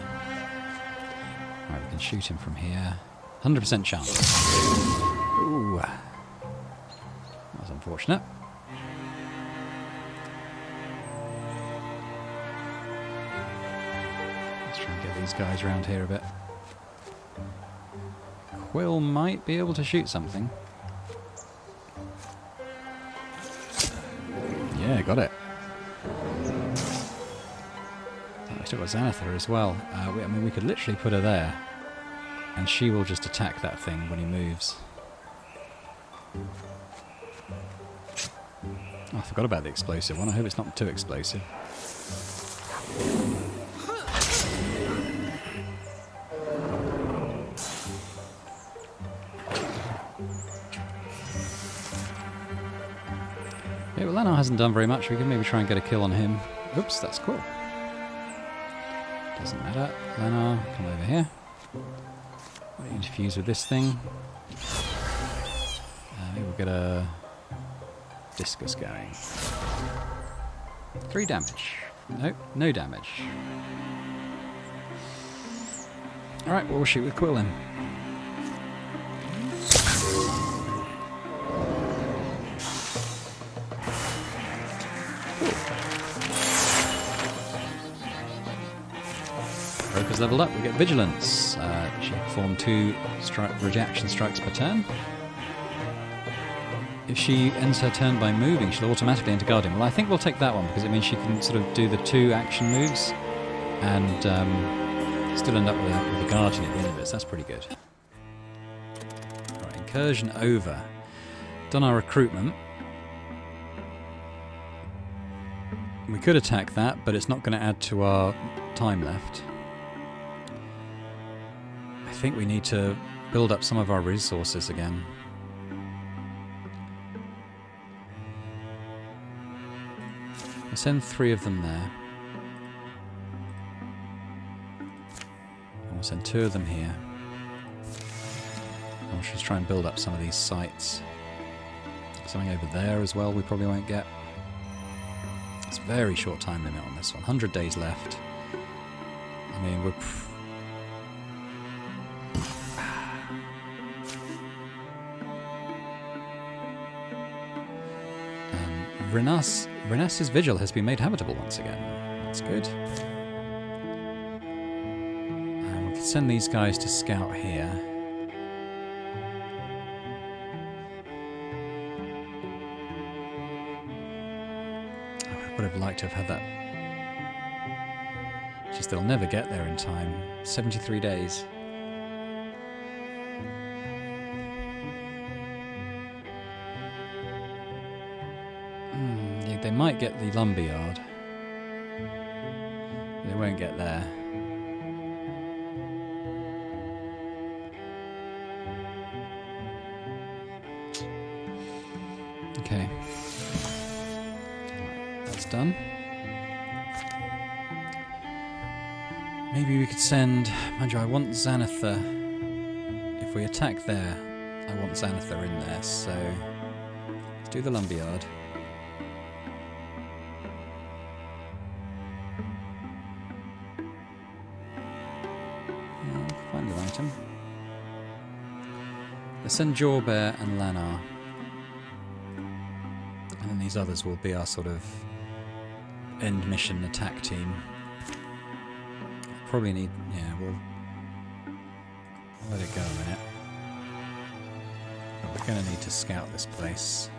Alright, we can shoot him from here. 100% chance. Ooh. That was unfortunate. Let's try and get these guys around here a bit. Quill might be able to shoot something. Yeah, got it. We still got Xanathar as well. I mean, we could literally put her there, and she will just attack that thing when he moves. Oh, I forgot about the explosive one. I hope it's not too explosive. Yeah, well, Lana hasn't done very much. We can maybe try and get a kill on him. Oops, that's cool. Doesn't matter. Lana, come over here. Interfuse with this thing. Maybe we'll get a discus going. 3 damage. Nope, no damage. Alright, well, we'll shoot with Quill then. Roker's leveled up, we get Vigilance. She can perform 2 reaction strikes per turn. If she ends her turn by moving, she'll automatically enter Guardian. Well, I think we'll take that one, because it means she can sort of do the 2 action moves and still end up with a Guardian at the end of it, so that's pretty good. Alright, incursion over. Done our recruitment. We could attack that, but it's not going to add to our time left. I think we need to build up some of our resources again. I'll send 3 of them there. And we'll send 2 of them here. And we'll just try and build up some of these sites. Something over there as well we probably won't get. It's a very short time limit on this one. 100 days left. I mean, we're... Renas's vigil has been made habitable once again. That's good. And we can send these guys to scout here. I would have liked to have had that. Just they'll never get there in time. 73 days. They might get the lumberyard. They won't get there. Okay. That's done. Maybe we could send... Mind you, I want Xanatha. If we attack there, I want Xanatha in there, so... Let's do the lumberyard. Let's send Jawbear and Lanar. And then these others will be our sort of end mission attack team. Probably need... yeah, we'll let it go a minute. But we're going to need to scout this place.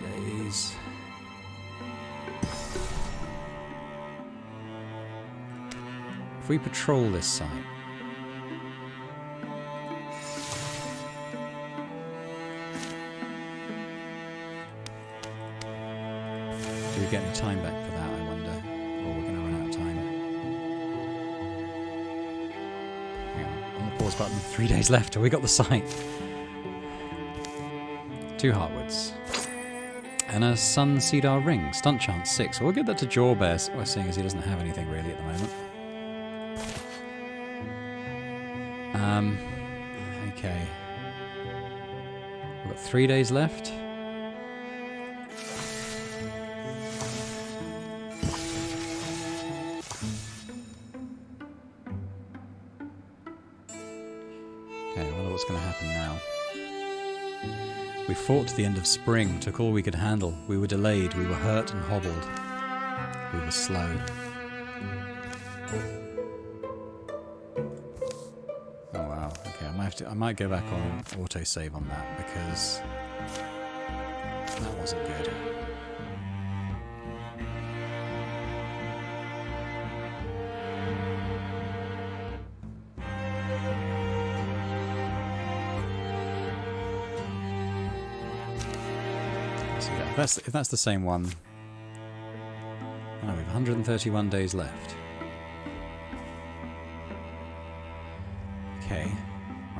Days. If we patrol this site, do we get any time back for that, I wonder? Or we're going to run out of time. Hang on the pause button. 3 days left. Have we got the site? 2 heartwoods. And a Sun Cedar ring. Stunt chance 6. Well, we'll give that to Jawbear, well, seeing as he doesn't have anything really at the moment. Okay. We've got 3 days left. Okay, I wonder what's going to happen now. We fought to the end of spring, took all we could handle. We were delayed, we were hurt and hobbled. We were slow. I might go back on autosave on that because that wasn't good. So yeah, if that's the same one. Oh, we have 131 days left. Okay.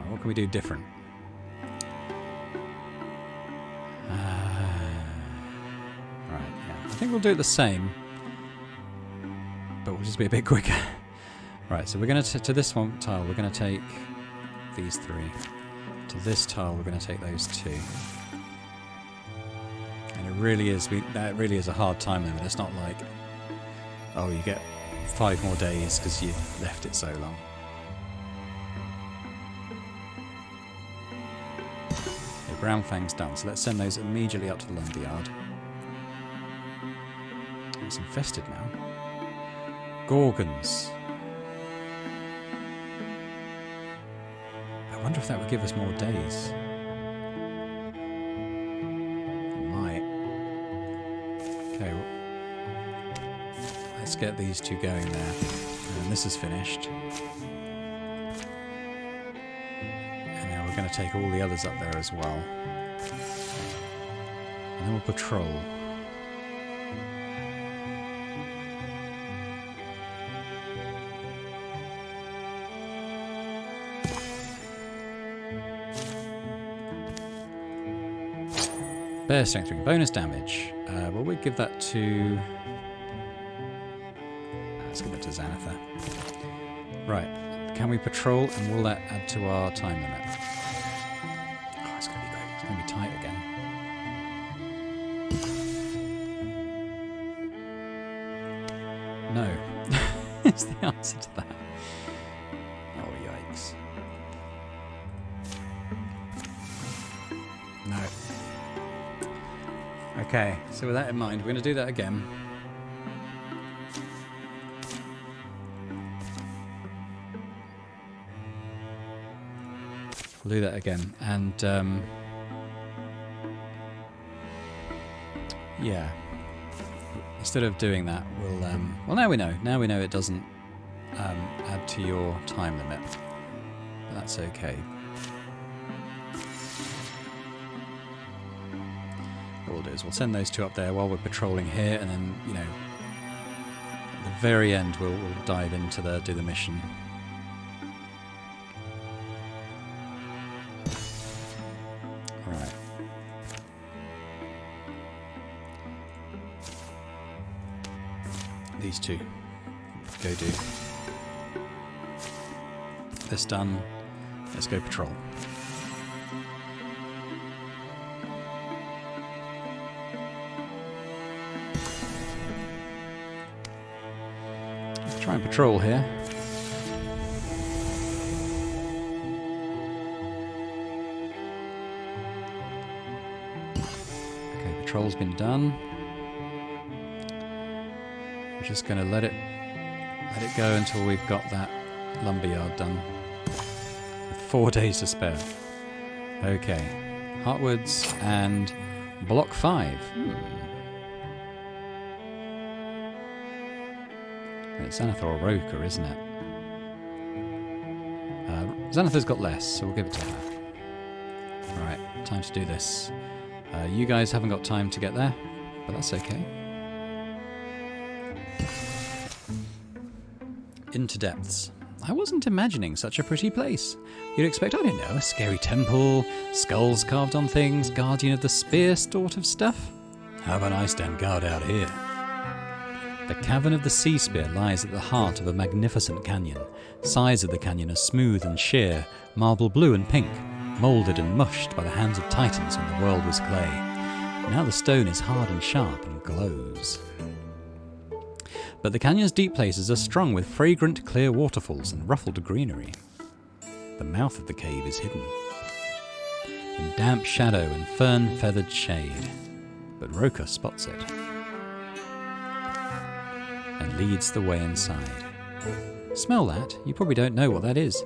What can we do different? Right, yeah. I think we'll do it the same, but we'll just be a bit quicker. Right, so we're going to this one tile, we're going to take these 3. To this tile, we're going to take those 2. And it really is, that really is a hard time limit. It's not like, oh, you get 5 more days because you've left it so long. Brown Fang's done, so let's send those immediately up to the lumberyard. It's infested now. Gorgons. I wonder if that would give us more days. It might. Okay, well, let's get these 2 going there. And this is finished. And now we're going to take all the others up there as well. And then we'll patrol. Bear strength 3, bonus damage. Well, we'll give that to... Let's give it to Xanatha. Right, can we patrol, and will that add to our time limit? Oh, it's going to be great. It's going to be tight again. No. Is the answer to that. Oh, yikes. No. Okay, so with that in mind, we're going to do that again. We'll do that again, and yeah. Instead of doing that, we'll well, now we know. Now we know it doesn't add to your time limit, but that's okay. What we'll do is we'll send those two up there while we're patrolling here, and then, you know, at the very end we'll dive into do the mission. Right. These two. Go do. This done. Let's go patrol. Let's try and patrol here. Okay, patrol's been done. We're just going to let it go until we've got that lumberyard done. With 4 days to spare. Okay. Heartwoods and block 5. It's Xanatha or Roka, isn't it? Xanatha's got less, so we'll give it to her. Right, time to do this. You guys haven't got time to get there, but that's okay. Into depths. I wasn't imagining such a pretty place. You'd expect, I don't know, a scary temple, skulls carved on things, guardian of the spear sort of stuff. How about I stand guard out here? The cavern of the Seaspear lies at the heart of a magnificent canyon. Sides of the canyon are smooth and sheer, marble blue and pink, moulded and mushed by the hands of titans when the world was clay. Now the stone is hard and sharp and glows. But the canyon's deep places are strung with fragrant, clear waterfalls and ruffled greenery. The mouth of the cave is hidden in damp shadow and fern-feathered shade, but Roka spots it and leads the way inside. Smell that? You probably don't know what that is.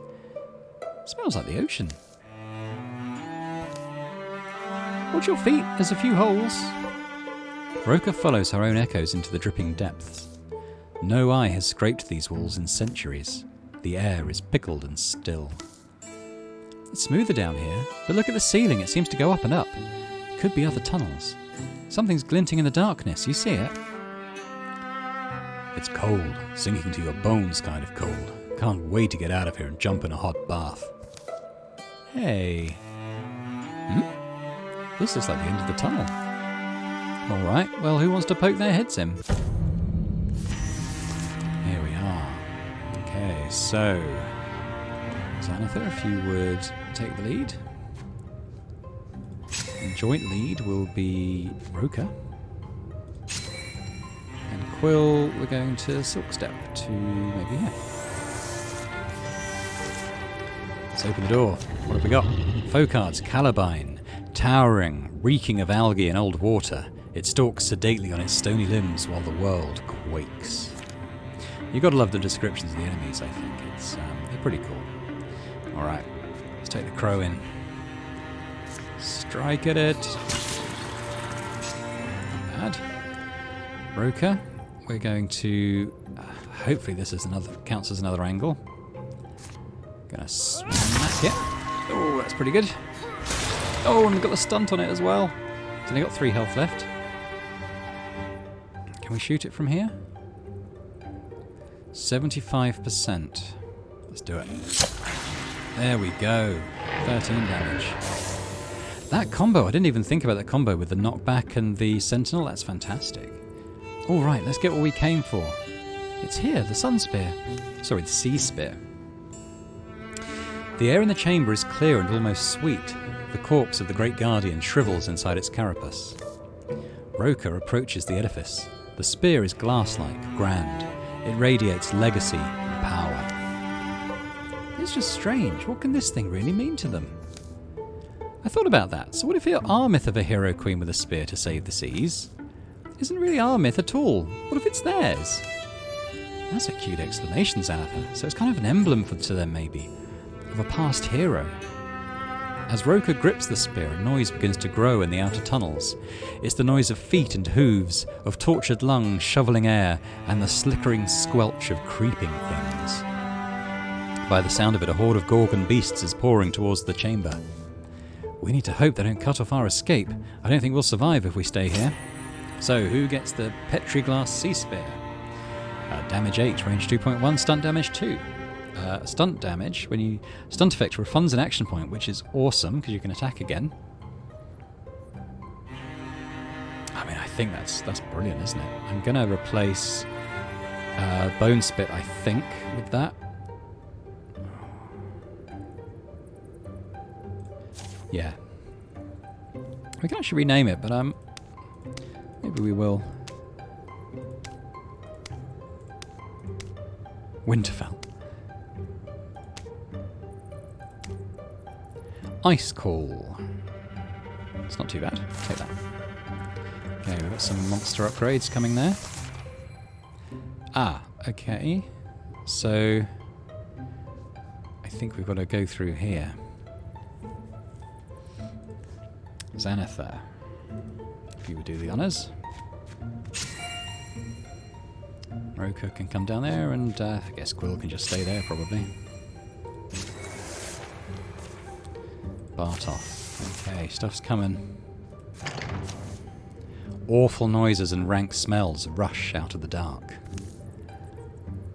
Smells like the ocean. Watch your feet, there's a few holes. Roka follows her own echoes into the dripping depths. No eye has scraped these walls in centuries. The air is pickled and still. It's smoother down here, but look at the ceiling, it seems to go up and up. Could be other tunnels. Something's glinting in the darkness, you see it? It's cold, sinking to your bones kind of cold. Can't wait to get out of here and jump in a hot bath. Hey. This looks like the end of the tunnel. Alright, well, who wants to poke their heads in? Here we are. Okay, so... Xanatha, if you would take the lead. And joint lead will be Roka. And Quill, we're going to Silk Step to maybe here. Let's open the door. What have we got? Folkard's Calabyne, towering, reeking of algae and old water. It stalks sedately on its stony limbs while the world quakes. You've got to love the descriptions of the enemies, I think. They're pretty cool. Alright, let's take the crow in. Strike at it. Not bad. Roka, we're going to... hopefully this is counts as another angle. Gonna smack it. Oh, that's pretty good. Oh, and we've got the stunt on it as well. It's only got 3 health left. Can we shoot it from here? 75%. Let's do it. There we go. 13 damage. That combo, I didn't even think about that combo with the knockback and the sentinel. That's fantastic. All right, let's get what we came for. It's here, the sun spear. Sorry, the Seaspear. The air in the chamber is clear and almost sweet. The corpse of the great guardian shrivels inside its carapace. Roker approaches the edifice. The spear is glass-like, grand. It radiates legacy and power. It's just strange. What can this thing really mean to them? I thought about that. So what if our myth of a hero queen with a spear to save the seas isn't really our myth at all? What if it's theirs? That's a cute explanation, Xanatha. So it's kind of an emblem to them, maybe, of a past hero. As Roker grips the spear, a noise begins to grow in the outer tunnels. It's the noise of feet and hooves, of tortured lungs shoveling air, and the slickering squelch of creeping things. By the sound of it, a horde of Gorgon beasts is pouring towards the chamber. We need to hope they don't cut off our escape. I don't think we'll survive if we stay here. So, who gets the Petriglass Seaspear? Damage 8, range 2.1, stunt damage 2. Stunt damage, when you stunt effect refunds an action point, which is awesome because you can attack again. I mean, I think that's brilliant, isn't it? I'm going to replace Bone Spit, I think, with that. Yeah. We can actually rename it, but maybe we will. Winterfell. Ice Call. It's not too bad. Take that. Okay, we've got some monster upgrades coming there. Ah, okay. So I think we've got to go through here. Xanatha, if you would do the honours. Roker can come down there, and I guess Quill can just stay there, probably. Bartoth. Okay, stuff's coming. Awful noises and rank smells rush out of the dark.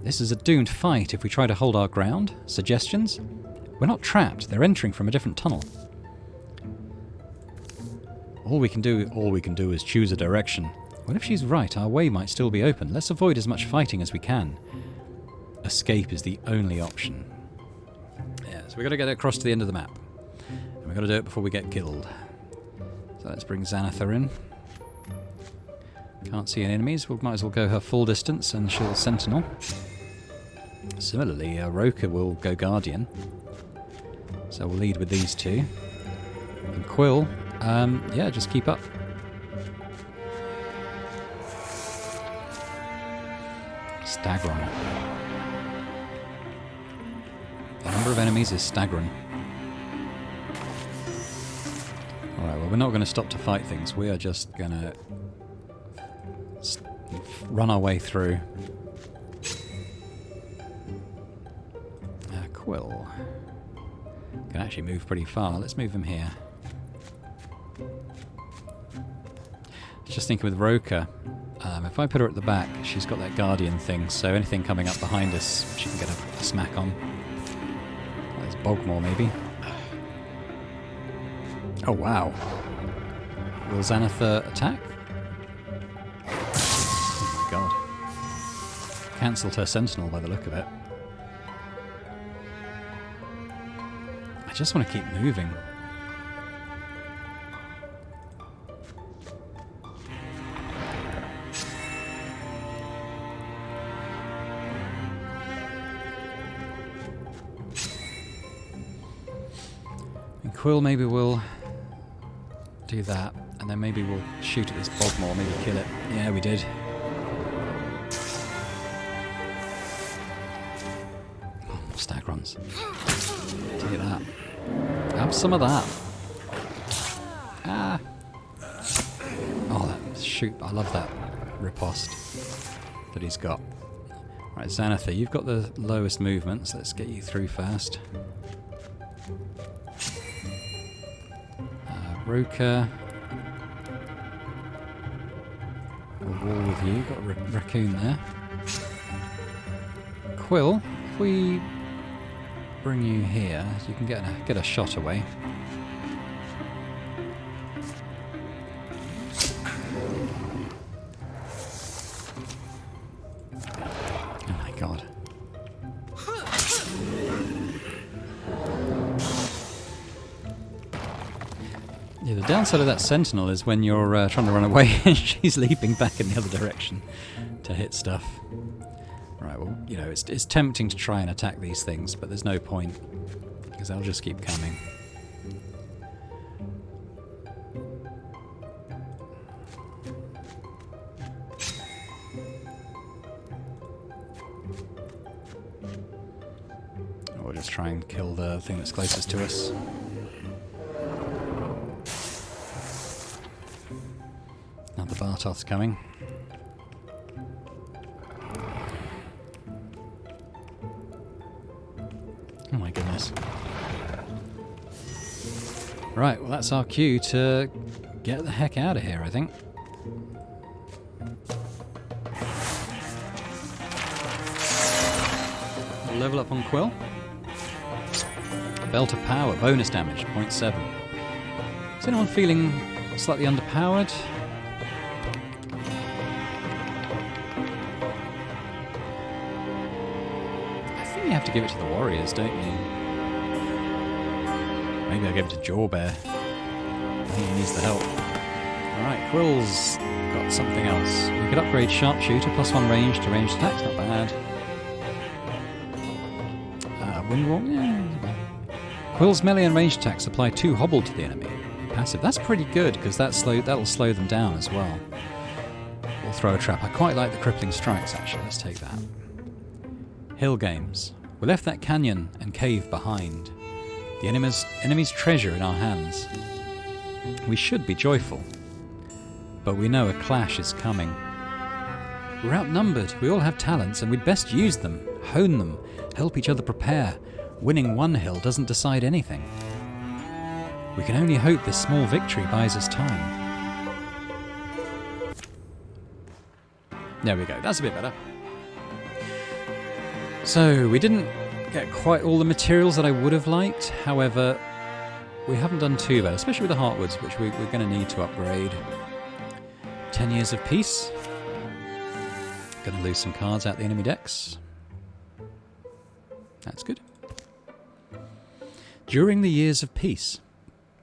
This is a doomed fight if we try to hold our ground. Suggestions? We're not trapped. They're entering from a different tunnel. All we can do is choose a direction. What if she's right? Our way might still be open. Let's avoid as much fighting as we can. Escape is the only option. Yeah, so we've got to get across to the end of the map. And we've got to do it before we get killed. So let's bring Xanatha in. Can't see any enemies. We might as well go her full distance and she'll sentinel. Similarly, Roker will go guardian. So we'll lead with these two. And Quill, yeah, just keep up. Staggering. The number of enemies is staggering. Alright, well, we're not going to stop to fight things. We are just going to run our way through. Quill can actually move pretty far. Let's move him here. Just thinking with Roker, if I put her at the back, she's got that guardian thing, so anything coming up behind us, she can get a smack on. There's Bogmore, maybe. Oh, wow. Will Xanatha attack? Oh, my God. Cancelled her sentinel by the look of it. I just want to keep moving. Quill maybe will do that, and then maybe we'll shoot at this Bogmore, maybe kill it. Yeah, we did. Oh, stag runs. Take that. Have some of that. Ah. Oh, that shoot! I love that riposte that he's got. Right, Xanatha, you've got the lowest movement, so let's get you through first. Roker. a wall with you. Got a raccoon there. Quill, if we bring you here, so you can get a shot away. Oh my god. Yeah, the downside of that sentinel is when you're trying to run away and she's leaping back in the other direction to hit stuff. Right, well, you know, it's tempting to try and attack these things, but there's no point, because they'll just keep coming. Or just try and kill the thing that's closest to us. Now the Bartoth's coming. Oh my goodness. Right, well that's our cue to get the heck out of here, I think. We'll level up on Quill. Belt of Power, bonus damage, 0.7. Is anyone feeling slightly underpowered? You have to give it to the warriors, don't you? Maybe I'll give it to Jawbear. He needs the help. Alright, Quill's got something else. We could upgrade Sharpshooter, +1 range to ranged attacks, not bad. Windwalk, yeah. Quill's melee and ranged attacks apply 2 hobble to the enemy. Passive, that's pretty good, because that'll slow them down as well. We'll throw a trap. I quite like the crippling strikes, actually. Let's take that. Hill games. We left that canyon and cave behind. The enemy's treasure in our hands. We should be joyful, but we know a clash is coming. We're outnumbered, we all have talents, and we'd best use them, hone them, help each other prepare. Winning one hill doesn't decide anything. We can only hope this small victory buys us time. There we go, that's a bit better. So, we didn't get quite all the materials that I would have liked, however, we haven't done too bad, especially with the Heartwoods, which we're going to need to upgrade. 10 years of peace. Going to lose some cards out the enemy decks. That's good. During the years of peace,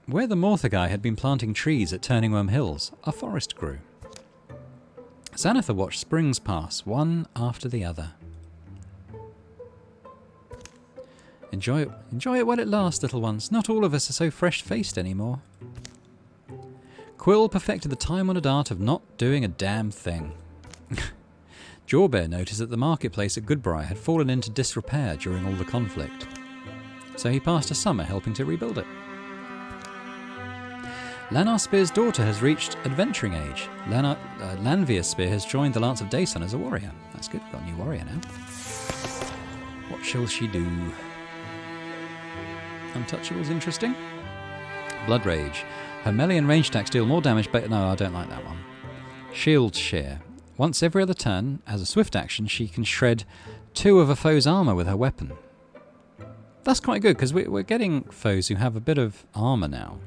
where the Morthagai had been planting trees at Turningworm Hills, a forest grew. Xanatha watched springs pass, one after the other. Enjoy it while it lasts, little ones. Not all of us are so fresh-faced anymore. Quill perfected the time-honoured art of not doing a damn thing. Jawbear noticed that the marketplace at Goodbriar had fallen into disrepair during all the conflict, so he passed a summer helping to rebuild it. Lanar Spear's daughter has reached adventuring age. Lanvir Spear has joined the Lance of Daysun as a warrior. That's good, we've got a new warrior now. What shall she do? Untouchable's interesting. Blood Rage. Her melee and range attacks deal more damage, but no, I don't like that one. Shield Shear. Once every other turn, as a swift action, she can shred 2 of a foe's armour with her weapon. That's quite good, because we're getting foes who have a bit of armour now.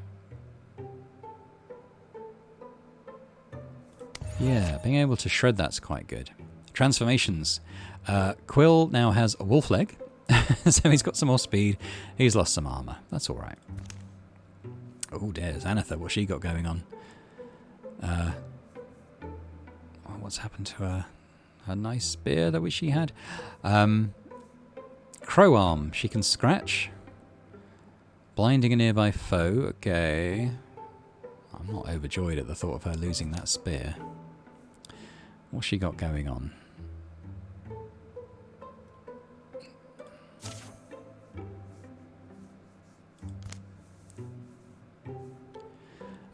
Yeah, being able to shred that's quite good. Transformations. Quill now has a wolf leg. So he's got some more speed. He's lost some armour. That's alright. Oh dear, Xanatha, what's she got going on? What's happened to her nice spear that she had? Crow Arm. She can scratch. Blinding a nearby foe. Okay. I'm not overjoyed at the thought of her losing that spear. What's she got going on?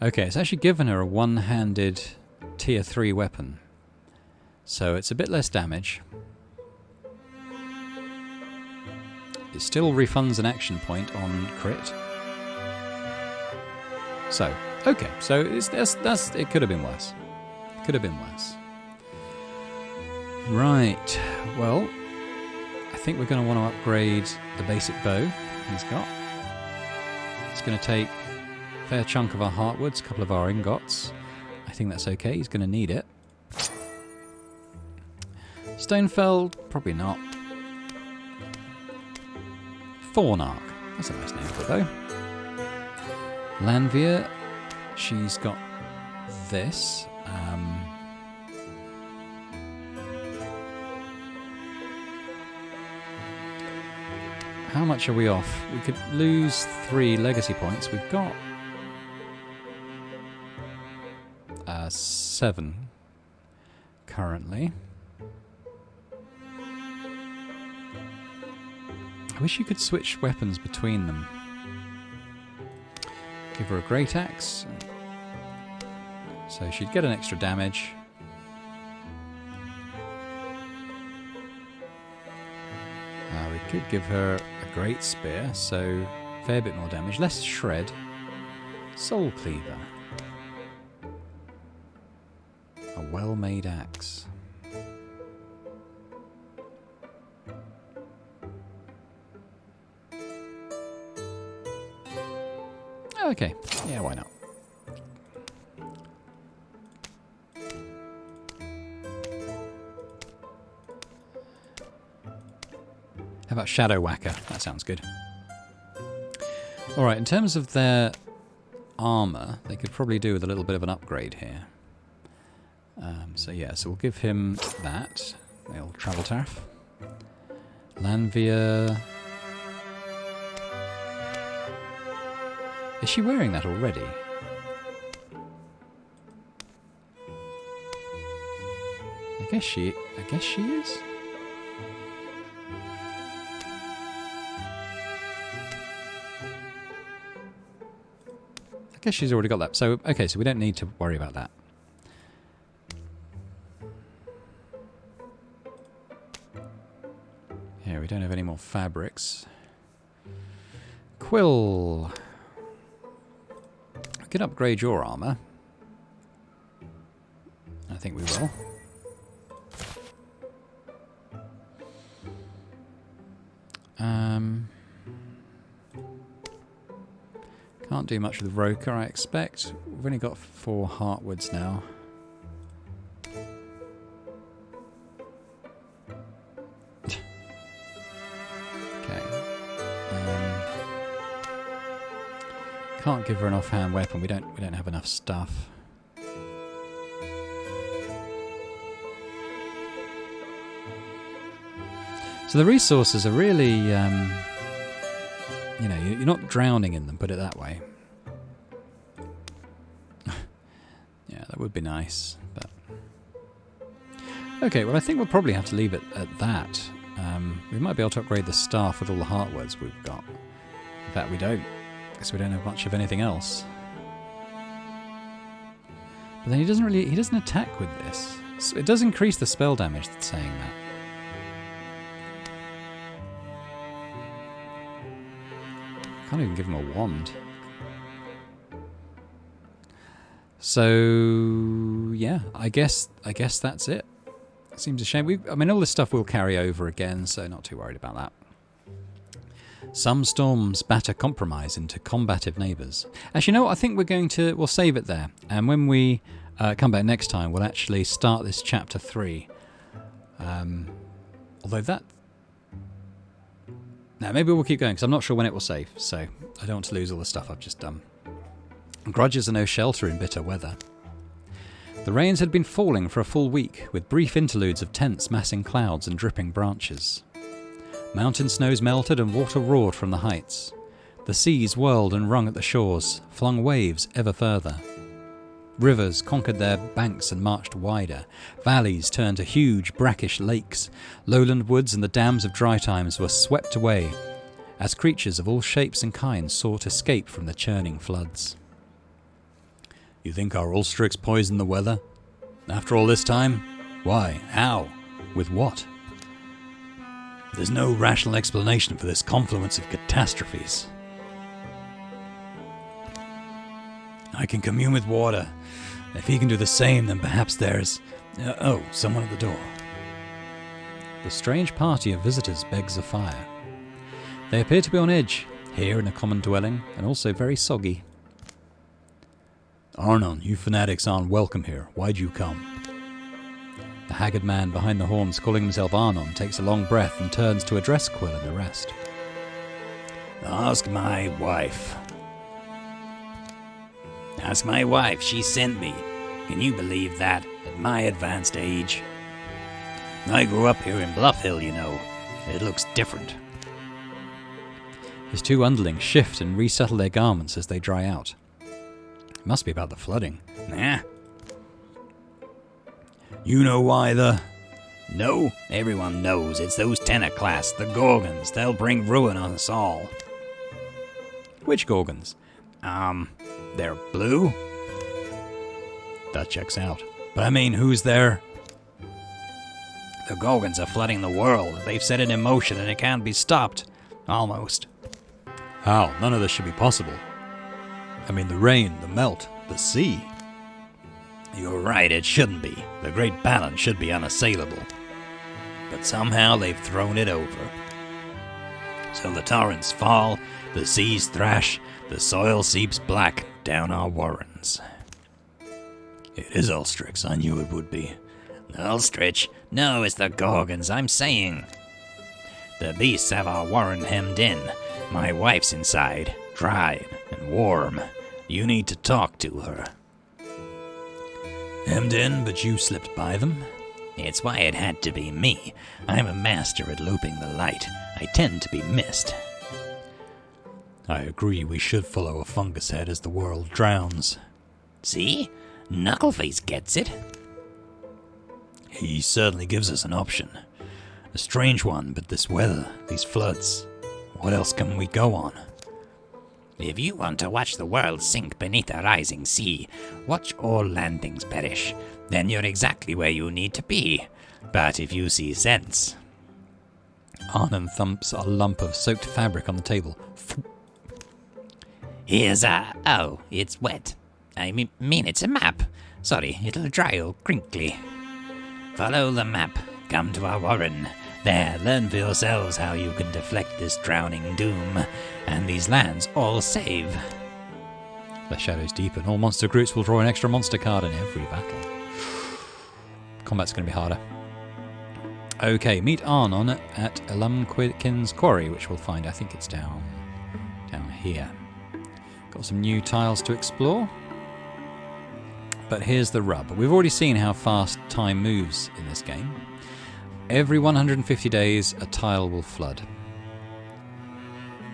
Okay, it's actually given her a one-handed tier 3 weapon. So it's a bit less damage. It still refunds an action point on crit. So, okay, so it could have been worse. It could have been worse. Right, well, I think we're going to want to upgrade the basic bow he's got. It's going to take a fair chunk of our heartwoods, a couple of our ingots. I think that's okay, he's going to need it. Stonefeld, probably not. Thornark, that's a nice name for a bow. Lanvier, she's got this. How much are we off? We could lose 3 legacy points. We've got 7 currently. I wish you could switch weapons between them. Give her a great axe, so she'd get an extra damage. We could give her a great spear, so a fair bit more damage, less shred. Soul cleaver, a well-made axe. Okay, yeah, why not? How about Shadow Whacker? That sounds good. Alright, in terms of their armour, they could probably do with a little bit of an upgrade here. So we'll give him that. The old travel taff. Lanvier. Is she wearing that already? I guess she is. I guess she's already got that. So, okay, so we don't need to worry about that. Here, we don't have any more fabrics. Quill. I could upgrade your armour. I think we will. Can't do much with Roker, I expect. We've only got 4 heartwoods now. Okay. Can't give her an offhand weapon. We don't have enough stuff. So the resources are really, you know, you're not drowning in them, put it that way. Yeah, that would be nice, but... Okay, well I think we'll probably have to leave it at that. We might be able to upgrade the staff with all the heartwoods we've got. In fact, we don't, because we don't have much of anything else. But then he doesn't attack with this. So it does increase the spell damage that's saying that. Can't even give him a wand. So yeah, I guess that's it. Seems a shame. I mean, all this stuff will carry over again, so not too worried about that. Some storms batter compromise into combative neighbours. Actually, you know what? I think we'll save it there, and when we come back next time, we'll actually start this chapter 3. Although that. No, maybe we'll keep going, because I'm not sure when it will save, so I don't want to lose all the stuff I've just done. Grudges are no shelter in bitter weather. The rains had been falling for a full week, with brief interludes of tents massing clouds and dripping branches. Mountain snows melted and water roared from the heights. The seas whirled and wrung at the shores, flung waves ever further. Rivers conquered their banks and marched wider. Valleys turned to huge, brackish lakes. Lowland woods and the dams of dry times were swept away, as creatures of all shapes and kinds sought escape from the churning floods. You think our Ulstrix poisoned the weather? After all this time? Why? How? With what? There's no rational explanation for this confluence of catastrophes. I can commune with water. If he can do the same, then perhaps there's... oh, someone at the door. the strange party of visitors begs a fire. They appear to be on edge, here in a common dwelling, and also very soggy. Arnon, you fanatics aren't welcome here. Why'd you come? The haggard man behind the horns, calling himself Arnon, takes a long breath and turns to address Quill and the rest. Ask my wife. Ask my wife. She sent me. Can you believe that, at my advanced age? I grew up here in Bluff Hill, you know. It looks different. His two underlings shift and resettle their garments as they dry out. It must be about the flooding. Nah. You know why No, everyone knows. It's those tenor class, the Gorgons. They'll bring ruin on us all. Which Gorgons? They're blue? That checks out. But I mean, who's there? The Gorgons are flooding the world. They've set it in motion and it can't be stopped. Almost. How? None of this should be possible. I mean, the rain, the melt, the sea. You're right, it shouldn't be. The Great Balance should be unassailable. But somehow they've thrown it over. So the torrents fall, the seas thrash, the soil seeps black down our warrens. It is Ulstrix, I knew it would be. Ulstrich? No, it's the Gorgons, I'm saying. The beasts have our warren hemmed in. My wife's inside, dry and warm. You need to talk to her. Hemmed in, but you slipped by them? It's why it had to be me. I'm a master at looping the light. I tend to be missed. I agree, we should follow a fungus head as the world drowns. See? Knuckleface gets it. He certainly gives us an option. A strange one, but this weather, these floods, what else can we go on? If you want to watch the world sink beneath a rising sea, watch all landings perish. Then you're exactly where you need to be. But if you see sense... Arnon thumps a lump of soaked fabric on the table. Here's a... Oh, it's wet. I mean it's a map. Sorry, it'll dry all crinkly. Follow the map. Come to our warren. There, learn for yourselves how you can deflect this drowning doom, and these lands all save. The shadows deepen. All monster groups will draw an extra monster card in every battle. Combat's going to be harder. Okay, meet Arnon at Elumquidkin's Quarry, which we'll find, I think it's down here. Got some new tiles to explore. But here's the rub. We've already seen how fast time moves in this game. Every 150 days, a tile will flood.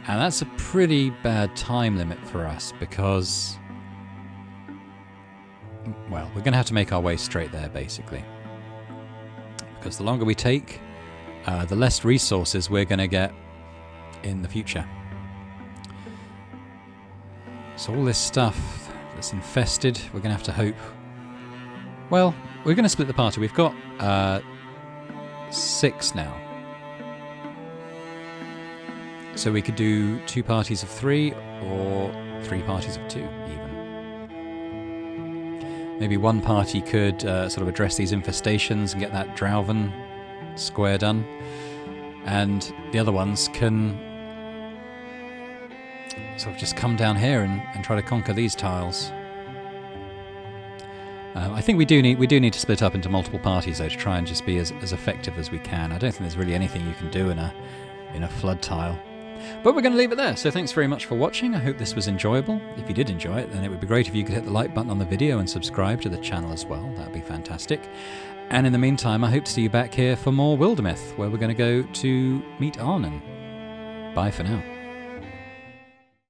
And that's a pretty bad time limit for us because... Well, we're going to have to make our way straight there, basically. Because the longer we take, the less resources we're going to get in the future. So all this stuff that's infested, we're going to have to hope... Well, we're going to split the party. We've got... 6 now. So we could do 2 parties of 3 or 3 parties of 2 even. Maybe one party could sort of address these infestations and get that Drauven square done, and the other ones can sort of just come down here and try to conquer these tiles. I think we do need to split up into multiple parties though to try and just be as effective as we can. I don't think there's really anything you can do in a flood tile. But we're going to leave it there, so thanks very much for watching. I hope this was enjoyable. If you did enjoy it, then it would be great if you could hit the like button on the video and subscribe to the channel as well. That would be fantastic. And in the meantime, I hope to see you back here for more Wildermyth, where we're going to go to meet Arnon. Bye for now.